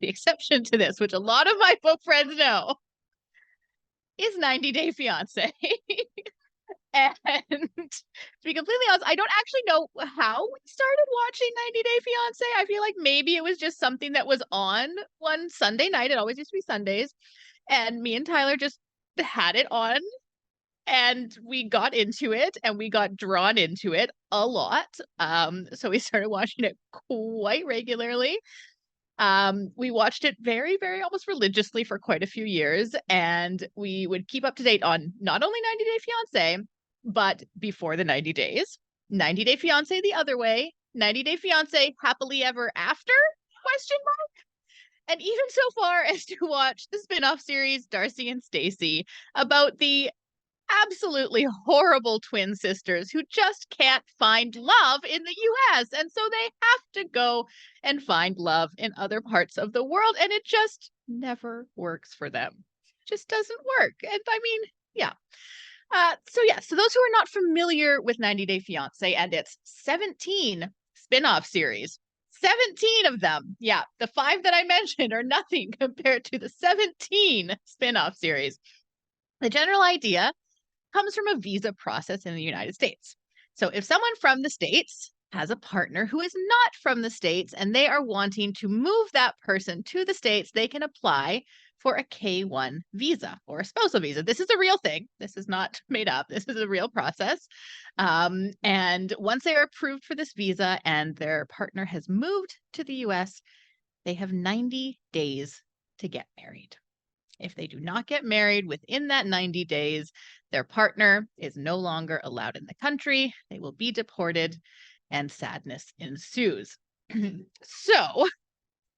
Speaker 2: the exception to this, which a lot of my book friends know, is 90 Day Fiancé. And to be completely honest, I don't actually know how we started watching 90 Day Fiancé. I feel like maybe it was just something that was on one Sunday night. It always used to be Sundays. And me and Tyler just had it on. And we got into it and we got drawn into it a lot. So we started watching it quite regularly. We watched it very, very almost religiously for quite a few years. And we would keep up to date on not only 90 Day Fiancé, but before the 90 days, 90 Day Fiancé the other way, 90 Day Fiancé happily ever after, ? And even so far as to watch the spin-off series Darcy and Stacey about the absolutely horrible twin sisters who just can't find love in the US. And so they have to go and find love in other parts of the world. And it just never works for them. It just doesn't work. And I mean, yeah. So those who are not familiar with 90 Day Fiancé and its 17 spin-off series, 17 of them. Yeah, the 5 that I mentioned are nothing compared to the 17 spin-off series. The general idea comes from a visa process in the United States. So if someone from the States has a partner who is not from the States and they are wanting to move that person to the States, they can apply for a K-1 visa or a spousal visa. This is a real thing. This is not made up. This is a real process. And once they are approved for this visa and their partner has moved to the US, they have 90 days to get married. If they do not get married within that 90 days, their partner is no longer allowed in the country. They will be deported and sadness ensues. So,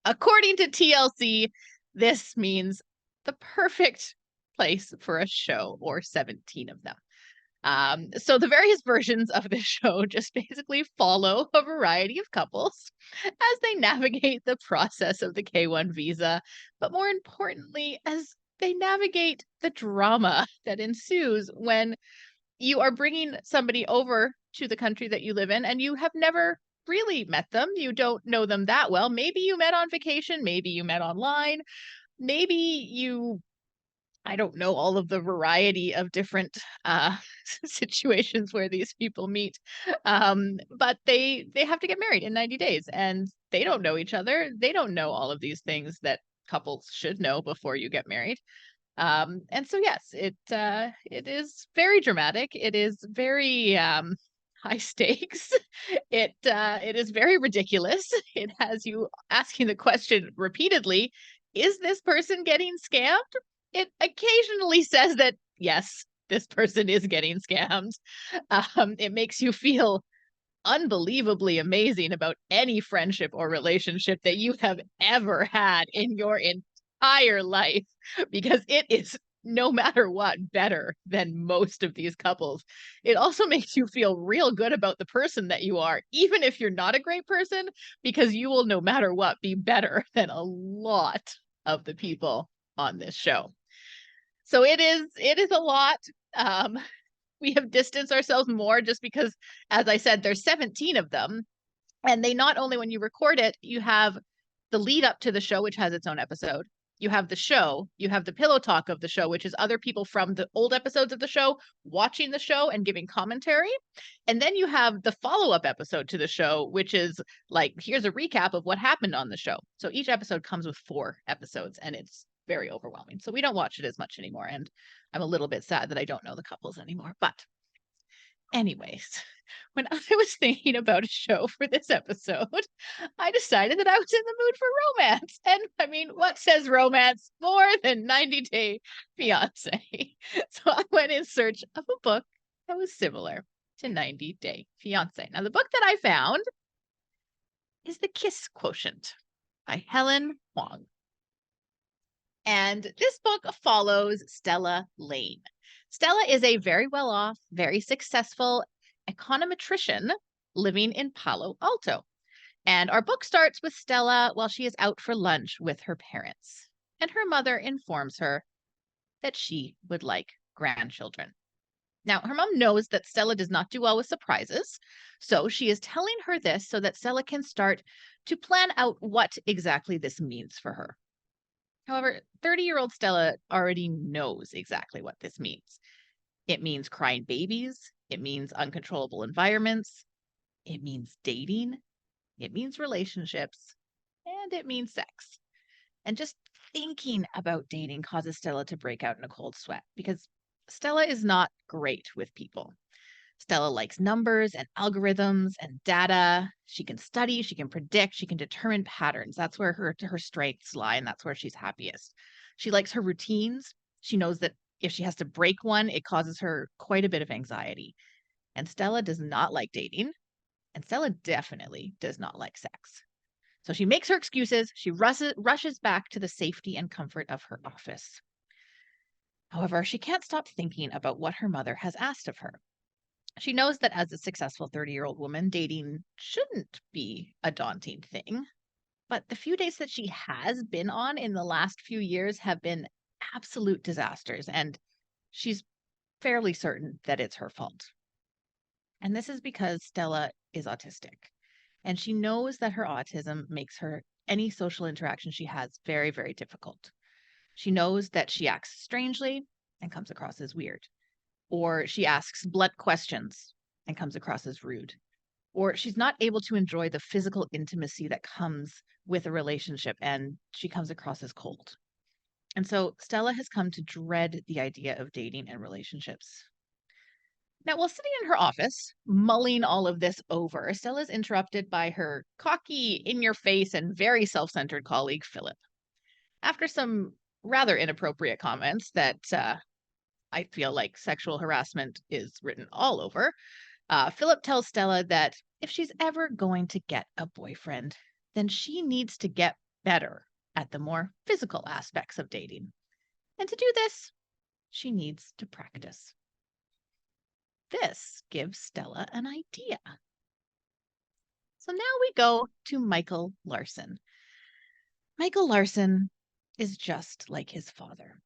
Speaker 2: according to TLC, this means the perfect place for a show, or 17 of them. So the various versions of this show just basically follow a variety of couples as they navigate the process of the K-1 visa, but more importantly, as they navigate the drama that ensues when you are bringing somebody over to the country that you live in and you have never really met them. You don't know them that well. Maybe you met on vacation. Maybe you met online. Maybe you, I don't know, all of the variety of different situations where these people meet. But they have to get married in 90 days and they don't know each other. They don't know all of these things that couples should know before you get married. And so, yes, it is very dramatic. It is very high stakes. It is very ridiculous. It has you asking the question repeatedly, is this person getting scammed? It occasionally says that, yes, this person is getting scammed. It makes you feel unbelievably amazing about any friendship or relationship that you have ever had in your entire life, because it is, no matter what, better than most of these couples. It also makes you feel real good about the person that you are, even if you're not a great person, because you will, no matter what, be better than a lot of the people on this show. So it is a lot. We have distanced ourselves more just because, as I said, there's 17 of them. And they not only, when you record it, you have the lead up to the show, which has its own episode. You have the show, you have the pillow talk of the show, which is other people from the old episodes of the show watching the show and giving commentary. And then you have the follow-up episode to the show, which is like, here's a recap of what happened on the show. So each episode comes with 4 episodes and it's very overwhelming. So we don't watch it as much anymore. And I'm a little bit sad that I don't know the couples anymore. But anyways, when I was thinking about a show for this episode, I decided that I was in the mood for romance. And I mean, what says romance more than 90 Day Fiancé? So I went in search of a book that was similar to 90 Day Fiancé. Now, the book that I found is The Kiss Quotient by Helen Hoang. And this book follows Stella Lane. Stella is a very well-off, very successful econometrician living in Palo Alto. And our book starts with Stella while she is out for lunch with her parents. And her mother informs her that she would like grandchildren. Now, her mom knows that Stella does not do well with surprises, so she is telling her this so that Stella can start to plan out what exactly this means for her. However, 30-year-old Stella already knows exactly what this means. It means crying babies, it means uncontrollable environments, it means dating, it means relationships, and it means sex. And just thinking about dating causes Stella to break out in a cold sweat because Stella is not great with people. Stella likes numbers and algorithms and data. She can study, she can predict, she can determine patterns. That's where her strengths lie, and that's where she's happiest. She likes her routines. She knows that if she has to break one, it causes her quite a bit of anxiety. And Stella does not like dating, and Stella definitely does not like sex. So she makes her excuses. She rushes back to the safety and comfort of her office. However, she can't stop thinking about what her mother has asked of her. She knows that as a successful 30-year-old woman, dating shouldn't be a daunting thing. But the few dates that she has been on in the last few years have been absolute disasters, and she's fairly certain that it's her fault. And this is because Stella is autistic, and she knows that her autism makes her any social interaction she has very, very difficult. She knows that she acts strangely and comes across as weird. Or she asks blunt questions and comes across as rude. Or she's not able to enjoy the physical intimacy that comes with a relationship and she comes across as cold. And so Stella has come to dread the idea of dating and relationships. Now, while sitting in her office, mulling all of this over, Stella is interrupted by her cocky, in-your-face, and very self-centered colleague, Philip. After some rather inappropriate comments that I feel like sexual harassment is written all over, Philip tells Stella that if she's ever going to get a boyfriend, then she needs to get better at the more physical aspects of dating. And to do this, she needs to practice. This gives Stella an idea. So now we go to Michael Larson. Michael Larson is just like his father.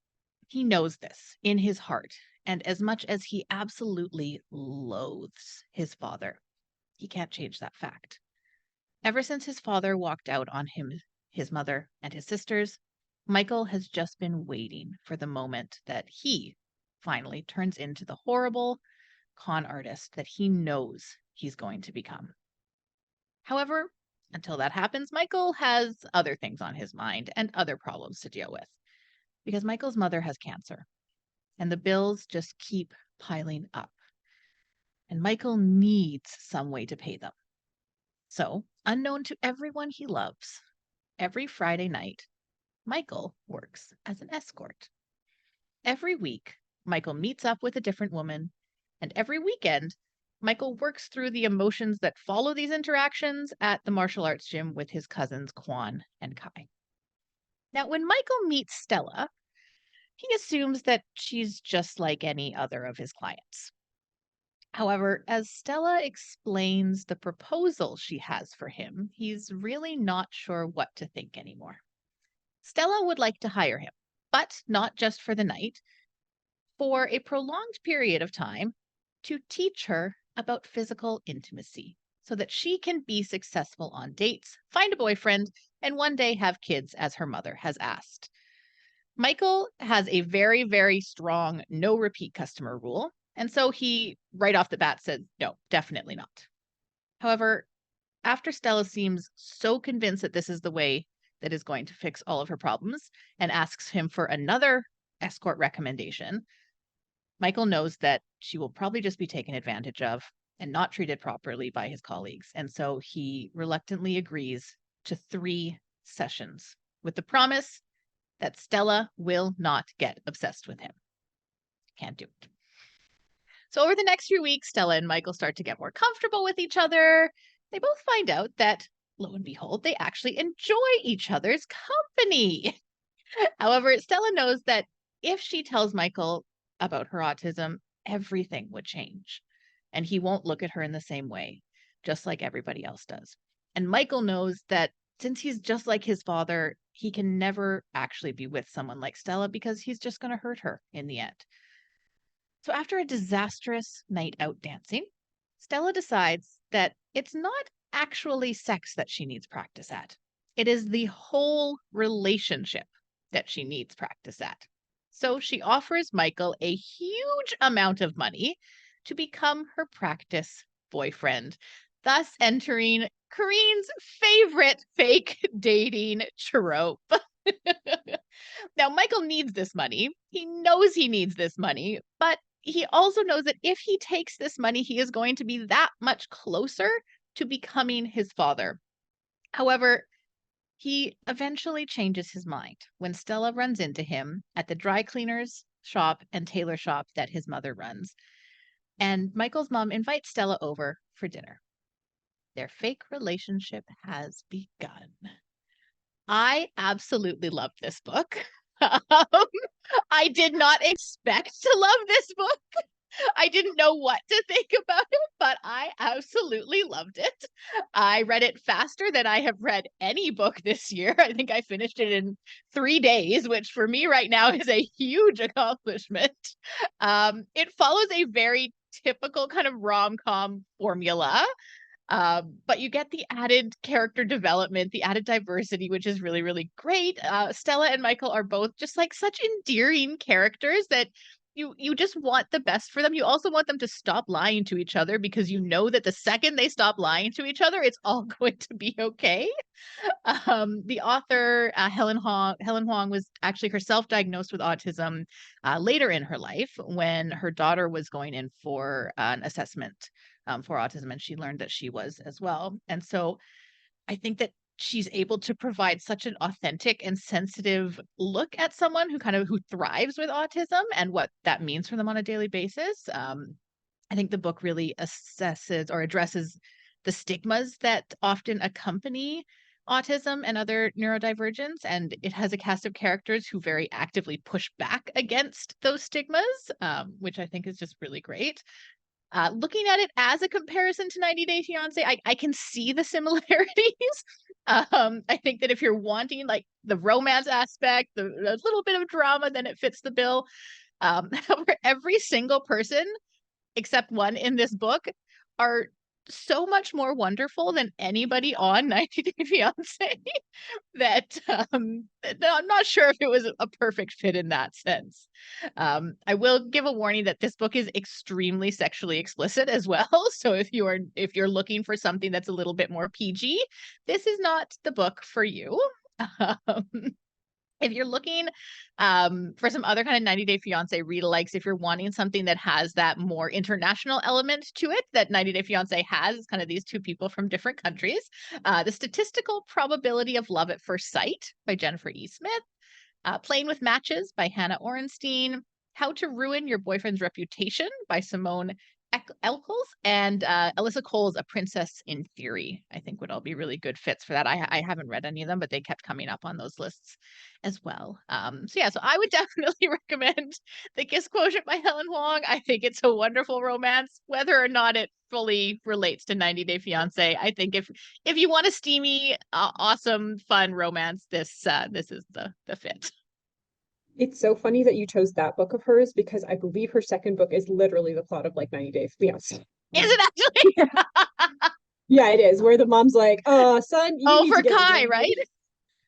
Speaker 2: He knows this in his heart, and as much as he absolutely loathes his father, he can't change that fact. Ever since his father walked out on him, his mother, and his sisters, Michael has just been waiting for the moment that he finally turns into the horrible con artist that he knows he's going to become. However, until that happens, Michael has other things on his mind and other problems to deal with. Because Michael's mother has cancer, and the bills just keep piling up. And Michael needs some way to pay them. So, unknown to everyone he loves, every Friday night, Michael works as an escort. Every week, Michael meets up with a different woman, and every weekend, Michael works through the emotions that follow these interactions at the martial arts gym with his cousins Kwan and Kai. Now, when Michael meets Stella, he assumes that she's just like any other of his clients. However, as Stella explains the proposal she has for him, he's really not sure what to think anymore. Stella would like to hire him, but not just for the night, for a prolonged period of time to teach her about physical intimacy so that she can be successful on dates, find a boyfriend, and one day have kids as her mother has asked. Michael has a very, very strong no repeat customer rule. And so he right off the bat said, no, definitely not. However, after Stella seems so convinced that this is the way that is going to fix all of her problems and asks him for another escort recommendation, Michael knows that she will probably just be taken advantage of and not treated properly by his colleagues. And so he reluctantly agrees to 3 sessions with the promise that Stella will not get obsessed with him. Can't do it. So over the next few weeks, Stella and Michael start to get more comfortable with each other. They both find out that, lo and behold, they actually enjoy each other's company. However, Stella knows that if she tells Michael about her autism, everything would change. And he won't look at her in the same way, just like everybody else does. And Michael knows that since he's just like his father, he can never actually be with someone like Stella because he's just going to hurt her in the end. So after a disastrous night out dancing, Stella decides that it's not actually sex that she needs practice at. It is the whole relationship that she needs practice at. So she offers Michael a huge amount of money to become her practice boyfriend, thus entering Corinne's favorite fake dating trope. Now, Michael needs this money. He knows he needs this money, but he also knows that if he takes this money, he is going to be that much closer to becoming his father. However, he eventually changes his mind when Stella runs into him at the dry cleaners shop and tailor shop that his mother runs. And Michael's mom invites Stella over for dinner. Their fake relationship has begun. I absolutely love this book. I did not expect to love this book. I didn't know what to think about it, but I absolutely loved it. I read it faster than I have read any book this year. I think I finished it in 3 days, which for me right now is a huge accomplishment. It follows a very typical kind of rom-com formula. But you get the added character development, the added diversity, which is really, really great. Stella and Michael are both just like such endearing characters that you just want the best for them. You also want them to stop lying to each other because you know that the second they stop lying to each other, it's all going to be okay. The author, Helen Hoang, was actually herself diagnosed with autism later in her life when her daughter was going in for an assessment for autism, and she learned that she was as well. And so I think that she's able to provide such an authentic and sensitive look at someone who thrives with autism and what that means for them on a daily basis. I think the book really assesses or addresses the stigmas that often accompany autism and other neurodivergence, and it has a cast of characters who very actively push back against those stigmas, which I think is just really great. Looking at it as a comparison to 90 Day Fiancé, I can see the similarities. I think that if you're wanting like the romance aspect, a little bit of drama, then it fits the bill. However, every single person except one in this book are so much more wonderful than anybody on 90 Day Fiancé that I'm not sure if it was a perfect fit in that sense. I will give a warning that this book is extremely sexually explicit as well. So if you're looking for something that's a little bit more PG, this is not the book for you. If you're looking for some other kind of 90 Day Fiancé read-alikes, if you're wanting something that has that more international element to it that 90 Day Fiancé has, kind of these two people from different countries, The Statistical Probability of Love at First Sight by Jennifer E. Smith, Playing with Matches by Hannah Orenstein, How to Ruin Your Boyfriend's Reputation by Simone Elkels, and Alyssa Cole's A Princess in Theory, I think would all be really good fits for that. I haven't read any of them, but they kept coming up on those lists as well. So I would definitely recommend The Kiss Quotient by Helen Hoang. I think it's a wonderful romance, whether or not it fully relates to 90 Day Fiancé. I think if you want a steamy, awesome, fun romance, this is the fit.
Speaker 3: It's so funny that you chose that book of hers because I believe her second book is literally the plot of like 90 Day Fiancé.
Speaker 2: Is it actually?
Speaker 3: Yeah, it is. Where the mom's like, son, you need
Speaker 2: for
Speaker 3: to get
Speaker 2: Kai, right?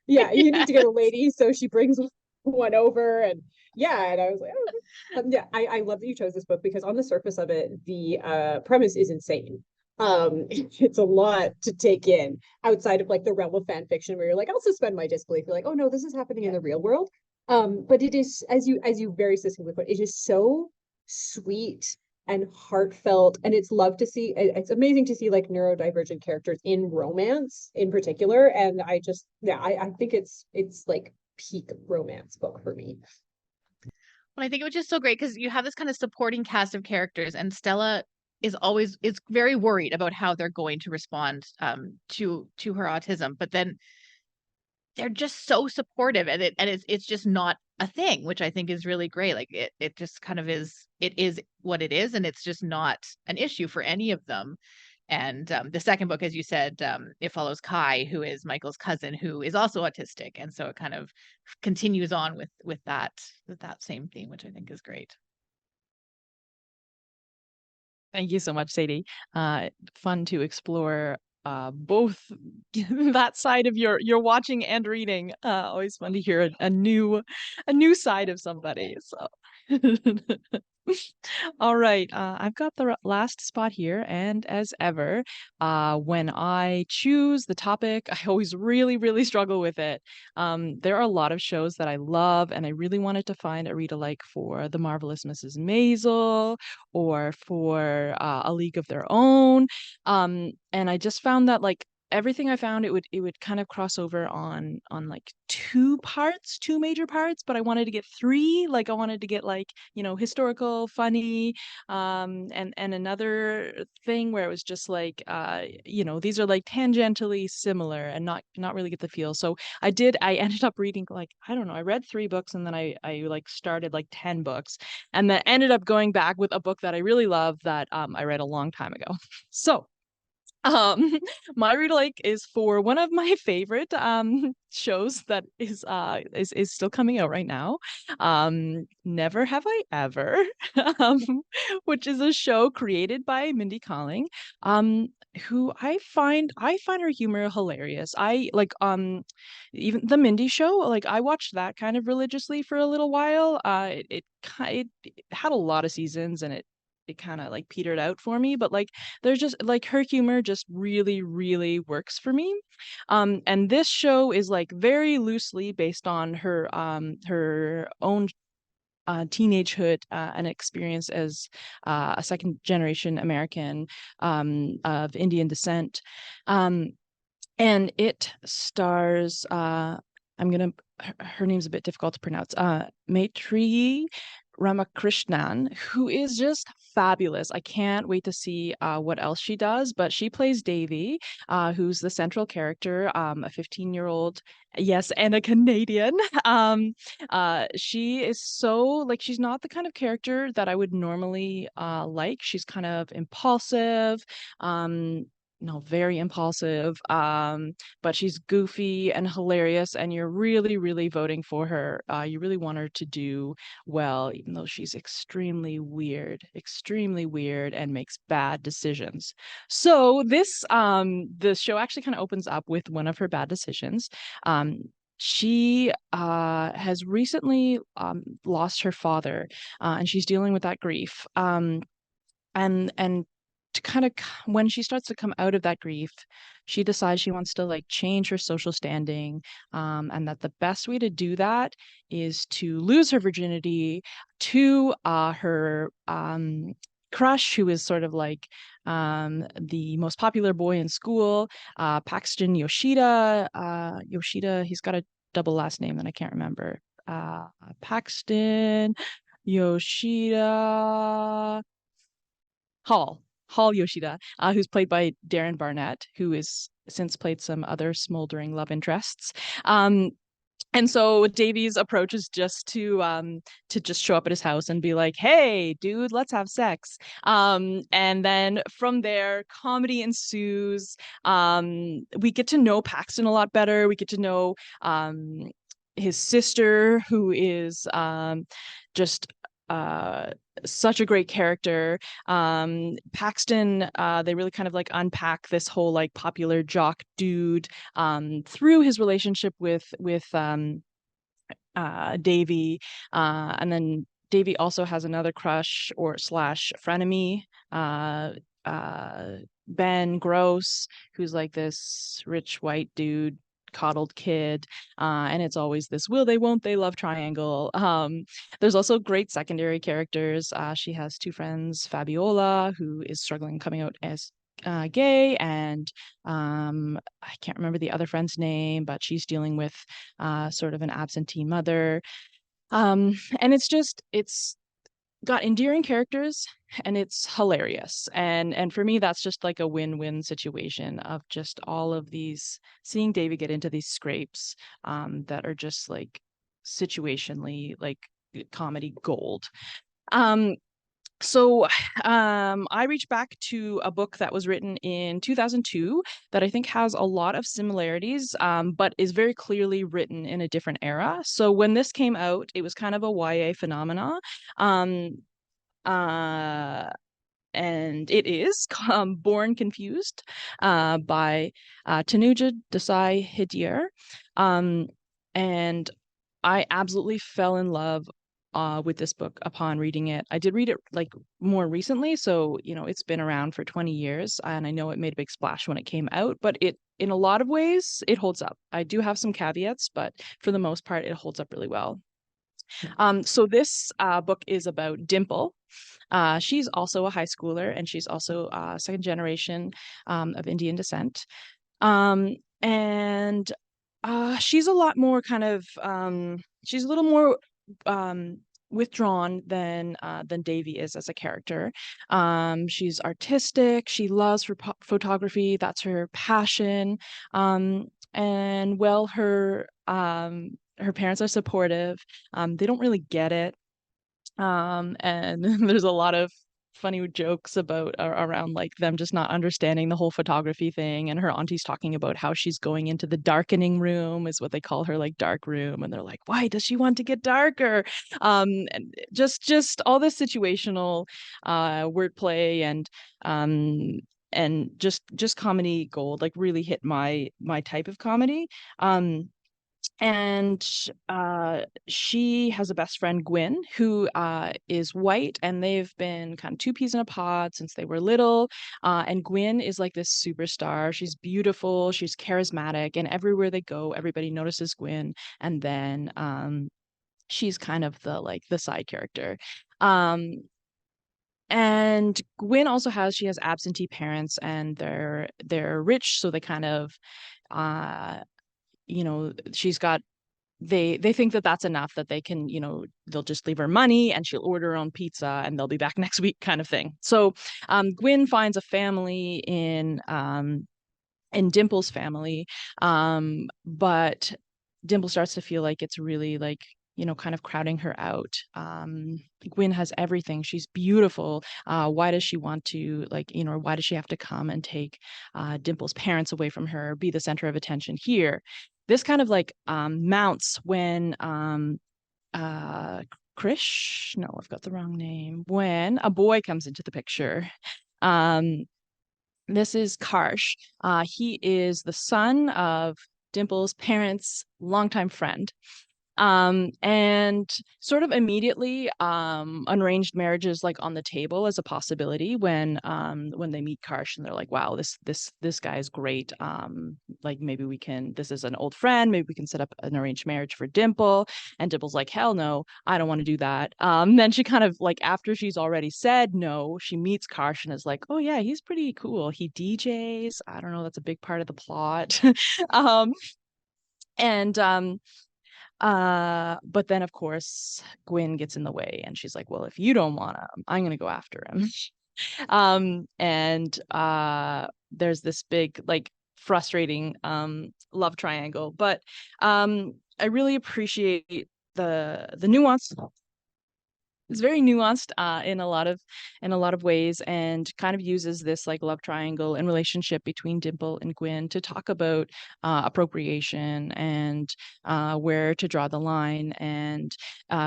Speaker 3: Yeah, you need to get a lady. So she brings one over, and I was like, oh. I love that you chose this book because on the surface of it, the premise is insane. It's a lot to take in outside of like the realm of fan fiction where you're like, I'll suspend my disbelief. You're like, oh no, this is happening in the real world. But it is, as you very succinctly put, it is so sweet and heartfelt, and it's amazing to see like neurodivergent characters in romance in particular. And I think it's like peak romance book for me.
Speaker 2: Well, I think it was just so great because you have this kind of supporting cast of characters, and Stella is very worried about how they're going to respond to her autism, but then they're just so supportive, and it's just not a thing, which I think is really great. Like it just kind of is, it is what it is, and it's just not an issue for any of them. And the second book, as you said, it follows Kai, who is Michael's cousin, who is also autistic, and so it kind of continues on with that same theme, which I think is great.
Speaker 1: Thank you so much, Sadie. Fun to explore both that side of your watching and reading. Always fun to hear a new side of somebody. So all right, I've got the last spot here, and as ever, when I choose the topic, I always really struggle with it. There are a lot of shows that I love, and I really wanted to find a read-alike for The Marvelous Mrs. Maisel or for A League of Their Own, and I just found that like everything I found, it would kind of cross over on like two major parts, but I wanted to get three. Like I wanted to get like, you know, historical, funny, and another thing where it was just like, you know, these are like tangentially similar and not really get the feel. So I ended up reading like, I don't know, I read 3 books and then I like started like 10 books and then ended up going back with a book that I really love that I read a long time ago. So my read-alike is for one of my favorite shows that is still coming out right now. Never Have I Ever, um, which is a show created by Mindy Kaling, who I find her humor hilarious. I like even the Mindy show, like I watched that kind of religiously for a little while. It had a lot of seasons and it kind of like petered out for me, but like there's just like her humor just really works for me. And this show is like very loosely based on her own teenagehood and experience as a second generation American of Indian descent. And it stars her name's a bit difficult to pronounce. Maitreyi Ramakrishnan, who is just fabulous. I can't wait to see what else she does, but she plays Davy, who's the central character, a 15-year-old, yes, and a Canadian. She is so like she's not the kind of character that I would normally like. She's kind of impulsive, no, very impulsive, but she's goofy and hilarious, and you're really voting for her. You really want her to do well, even though she's extremely weird and makes bad decisions. So this the show actually kind of opens up with one of her bad decisions. She has recently lost her father, and she's dealing with that grief. And to kind of when she starts to come out of that grief, she decides she wants to like change her social standing, and that the best way to do that is to lose her virginity to her crush, who is sort of like the most popular boy in school, Paxton Yoshida. Yoshida, he's got a double last name that I can't remember. Paxton Yoshida Hall Yoshida, who's played by Darren Barnett, who has since played some other smoldering love interests. And so Davy's approach is just to just show up at his house and be like, "Hey, dude, let's have sex." And then from there, comedy ensues. We get to know Paxton a lot better. We get to know his sister, who is just such a great character. Paxton, they really kind of like unpack this whole like popular jock dude through his relationship with Davy, and then Davy also has another crush or slash frenemy, Ben Gross, who's like this rich white dude coddled kid, and it's always this will they won't they love triangle. There's also great secondary characters. She has 2 friends, Fabiola, who is struggling coming out as gay, and I can't remember the other friend's name, but she's dealing with sort of an absentee mother. And it's got endearing characters and it's hilarious, and for me that's just like a win-win situation of just all of these, seeing David get into these scrapes that are just like situationally like comedy gold. So I reached back to a book that was written in 2002 that I think has a lot of similarities, but is very clearly written in a different era. So when this came out, it was kind of a YA phenomena. Um, and it is Born Confused by Tanuja Desai Hidier. And I absolutely fell in love with this book upon reading it. I did read it like more recently, so it's been around for 20 years, and I know it made a big splash when it came out, but in a lot of ways it holds up. I do have some caveats, but for the most part it holds up really well. So this book is about Dimple. She's also a high schooler, and she's also second generation of Indian descent. And she's a lot more she's a little more withdrawn than Davy is as a character. She's artistic. She loves photography. That's her passion. And well, her parents are supportive. They don't really get it. And there's a lot of funny jokes about around like them just not understanding the whole photography thing, and her auntie's talking about how she's going into the darkening room, is what they call her, like dark room, and they're like, why does she want to get darker? And just all this situational wordplay and just comedy gold, like really hit my type of comedy. And she has a best friend, Gwyn, who is white, and they've been kind of two peas in a pod since they were little. And Gwyn is like this superstar. She's beautiful, she's charismatic, and everywhere they go, everybody notices Gwyn. And then she's kind of the side character. And Gwyn also she has absentee parents, and they're rich, so they kind of she's got they think that that's enough, that they can, they'll just leave her money and she'll order her own pizza and they'll be back next week, kind of thing. So Gwyn finds a family in Dimple's family, but Dimple starts to feel like it's really like kind of crowding her out. Gwyn has everything. She's beautiful. Why does she want to why does she have to come and take Dimple's parents away from her, be the center of attention here? This kind of mounts when Krish, no, I've got the wrong name. When a boy comes into the picture. This is Karsh. He is the son of Dimple's parents' longtime friend. And sort of immediately unarranged marriage is like on the table as a possibility when they meet Karsh, and they're like, wow, this guy is great. Like maybe this is an old friend, maybe we can set up an arranged marriage for Dimple. And Dimple's like, hell no, I don't want to do that. Then she kind of like, after she's already said no, she meets Karsh and is like, oh yeah, he's pretty cool. He DJs. I don't know, that's a big part of the plot. But then of course Gwyn gets in the way, and she's like, well, if you don't want him, I'm gonna go after him. And there's this big like frustrating love triangle, but I really appreciate the nuance. It's very nuanced in a lot of ways, and kind of uses this like love triangle and relationship between Dimple and Gwyn to talk about appropriation and where to draw the line, and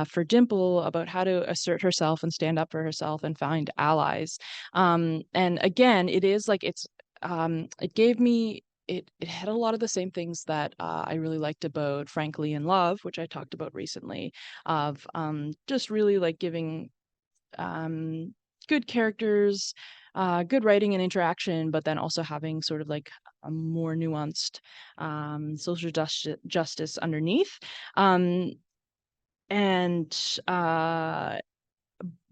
Speaker 1: for Dimple about how to assert herself and stand up for herself and find allies. And again, it is like it gave me. It had a lot of the same things that I really liked about Frankly in Love, which I talked about recently, of just really like giving good characters, good writing and interaction, but then also having sort of like a more nuanced social justice underneath. And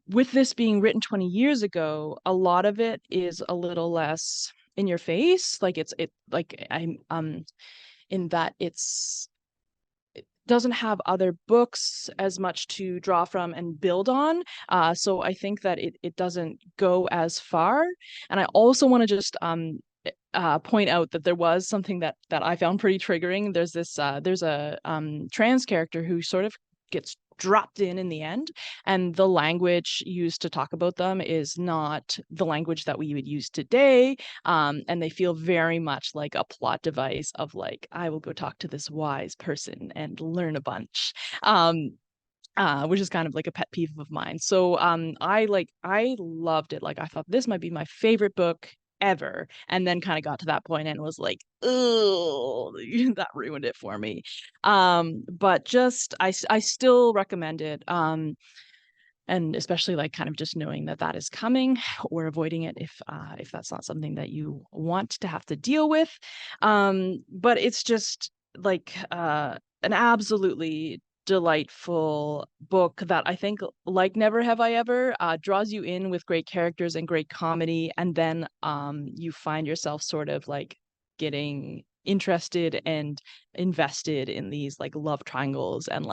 Speaker 1: with this being written 20 years ago, a lot of it is a little less in your face. Like I'm in that it doesn't have other books as much to draw from and build on. So I think that it doesn't go as far. And I also want to just point out that there was something that I found pretty triggering. There's a trans character who sort of gets dropped in the end, and the language used to talk about them is not the language that we would use today, and they feel very much like a plot device of like, I will go talk to this wise person and learn a bunch, which is kind of like a pet peeve of mine. So I loved it. Like I thought this might be my favorite book ever, and then kind of got to that point and was like, oh, that ruined it for me. But just I still recommend it. And especially like kind of just knowing that that is coming, or avoiding it if that's not something that you want to have to deal with. But it's just like an absolutely delightful book that I think, like Never Have I Ever, draws you in with great characters and great comedy, and then you find yourself sort of like getting interested and invested in these like love triangles and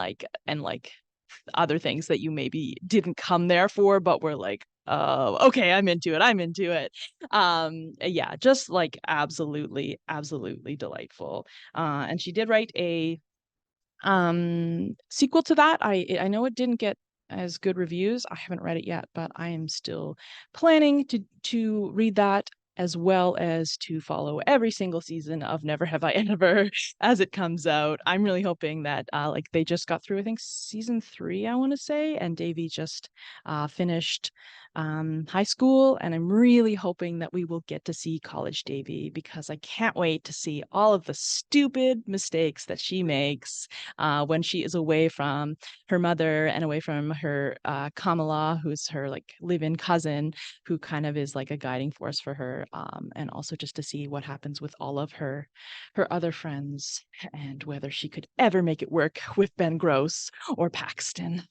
Speaker 1: other things that you maybe didn't come there for, but were like, oh, okay, I'm into it. Yeah, just like absolutely delightful. And she did write a sequel to that. I know it didn't get as good reviews. I haven't read it yet, but I am still planning to read that, as well as to follow every single season of Never Have I Ever as it comes out. I'm really hoping that like they just got through, I think, season 3, I want to say, and Davy just finished high school, and I'm really hoping that we will get to see college Davy, because I can't wait to see all of the stupid mistakes that she makes when she is away from her mother and away from her Kamala, who's her like live-in cousin, who kind of is like a guiding force for her, and also just to see what happens with all of her other friends, and whether she could ever make it work with Ben Gross or Paxton.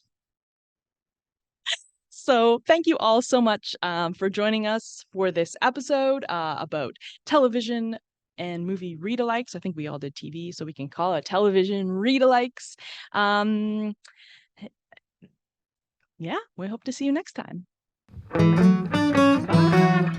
Speaker 1: So thank you all so much for joining us for this episode about television and movie read-alikes. I think we all did TV, so we can call it television read-alikes. Yeah, we hope to see you next time. Bye.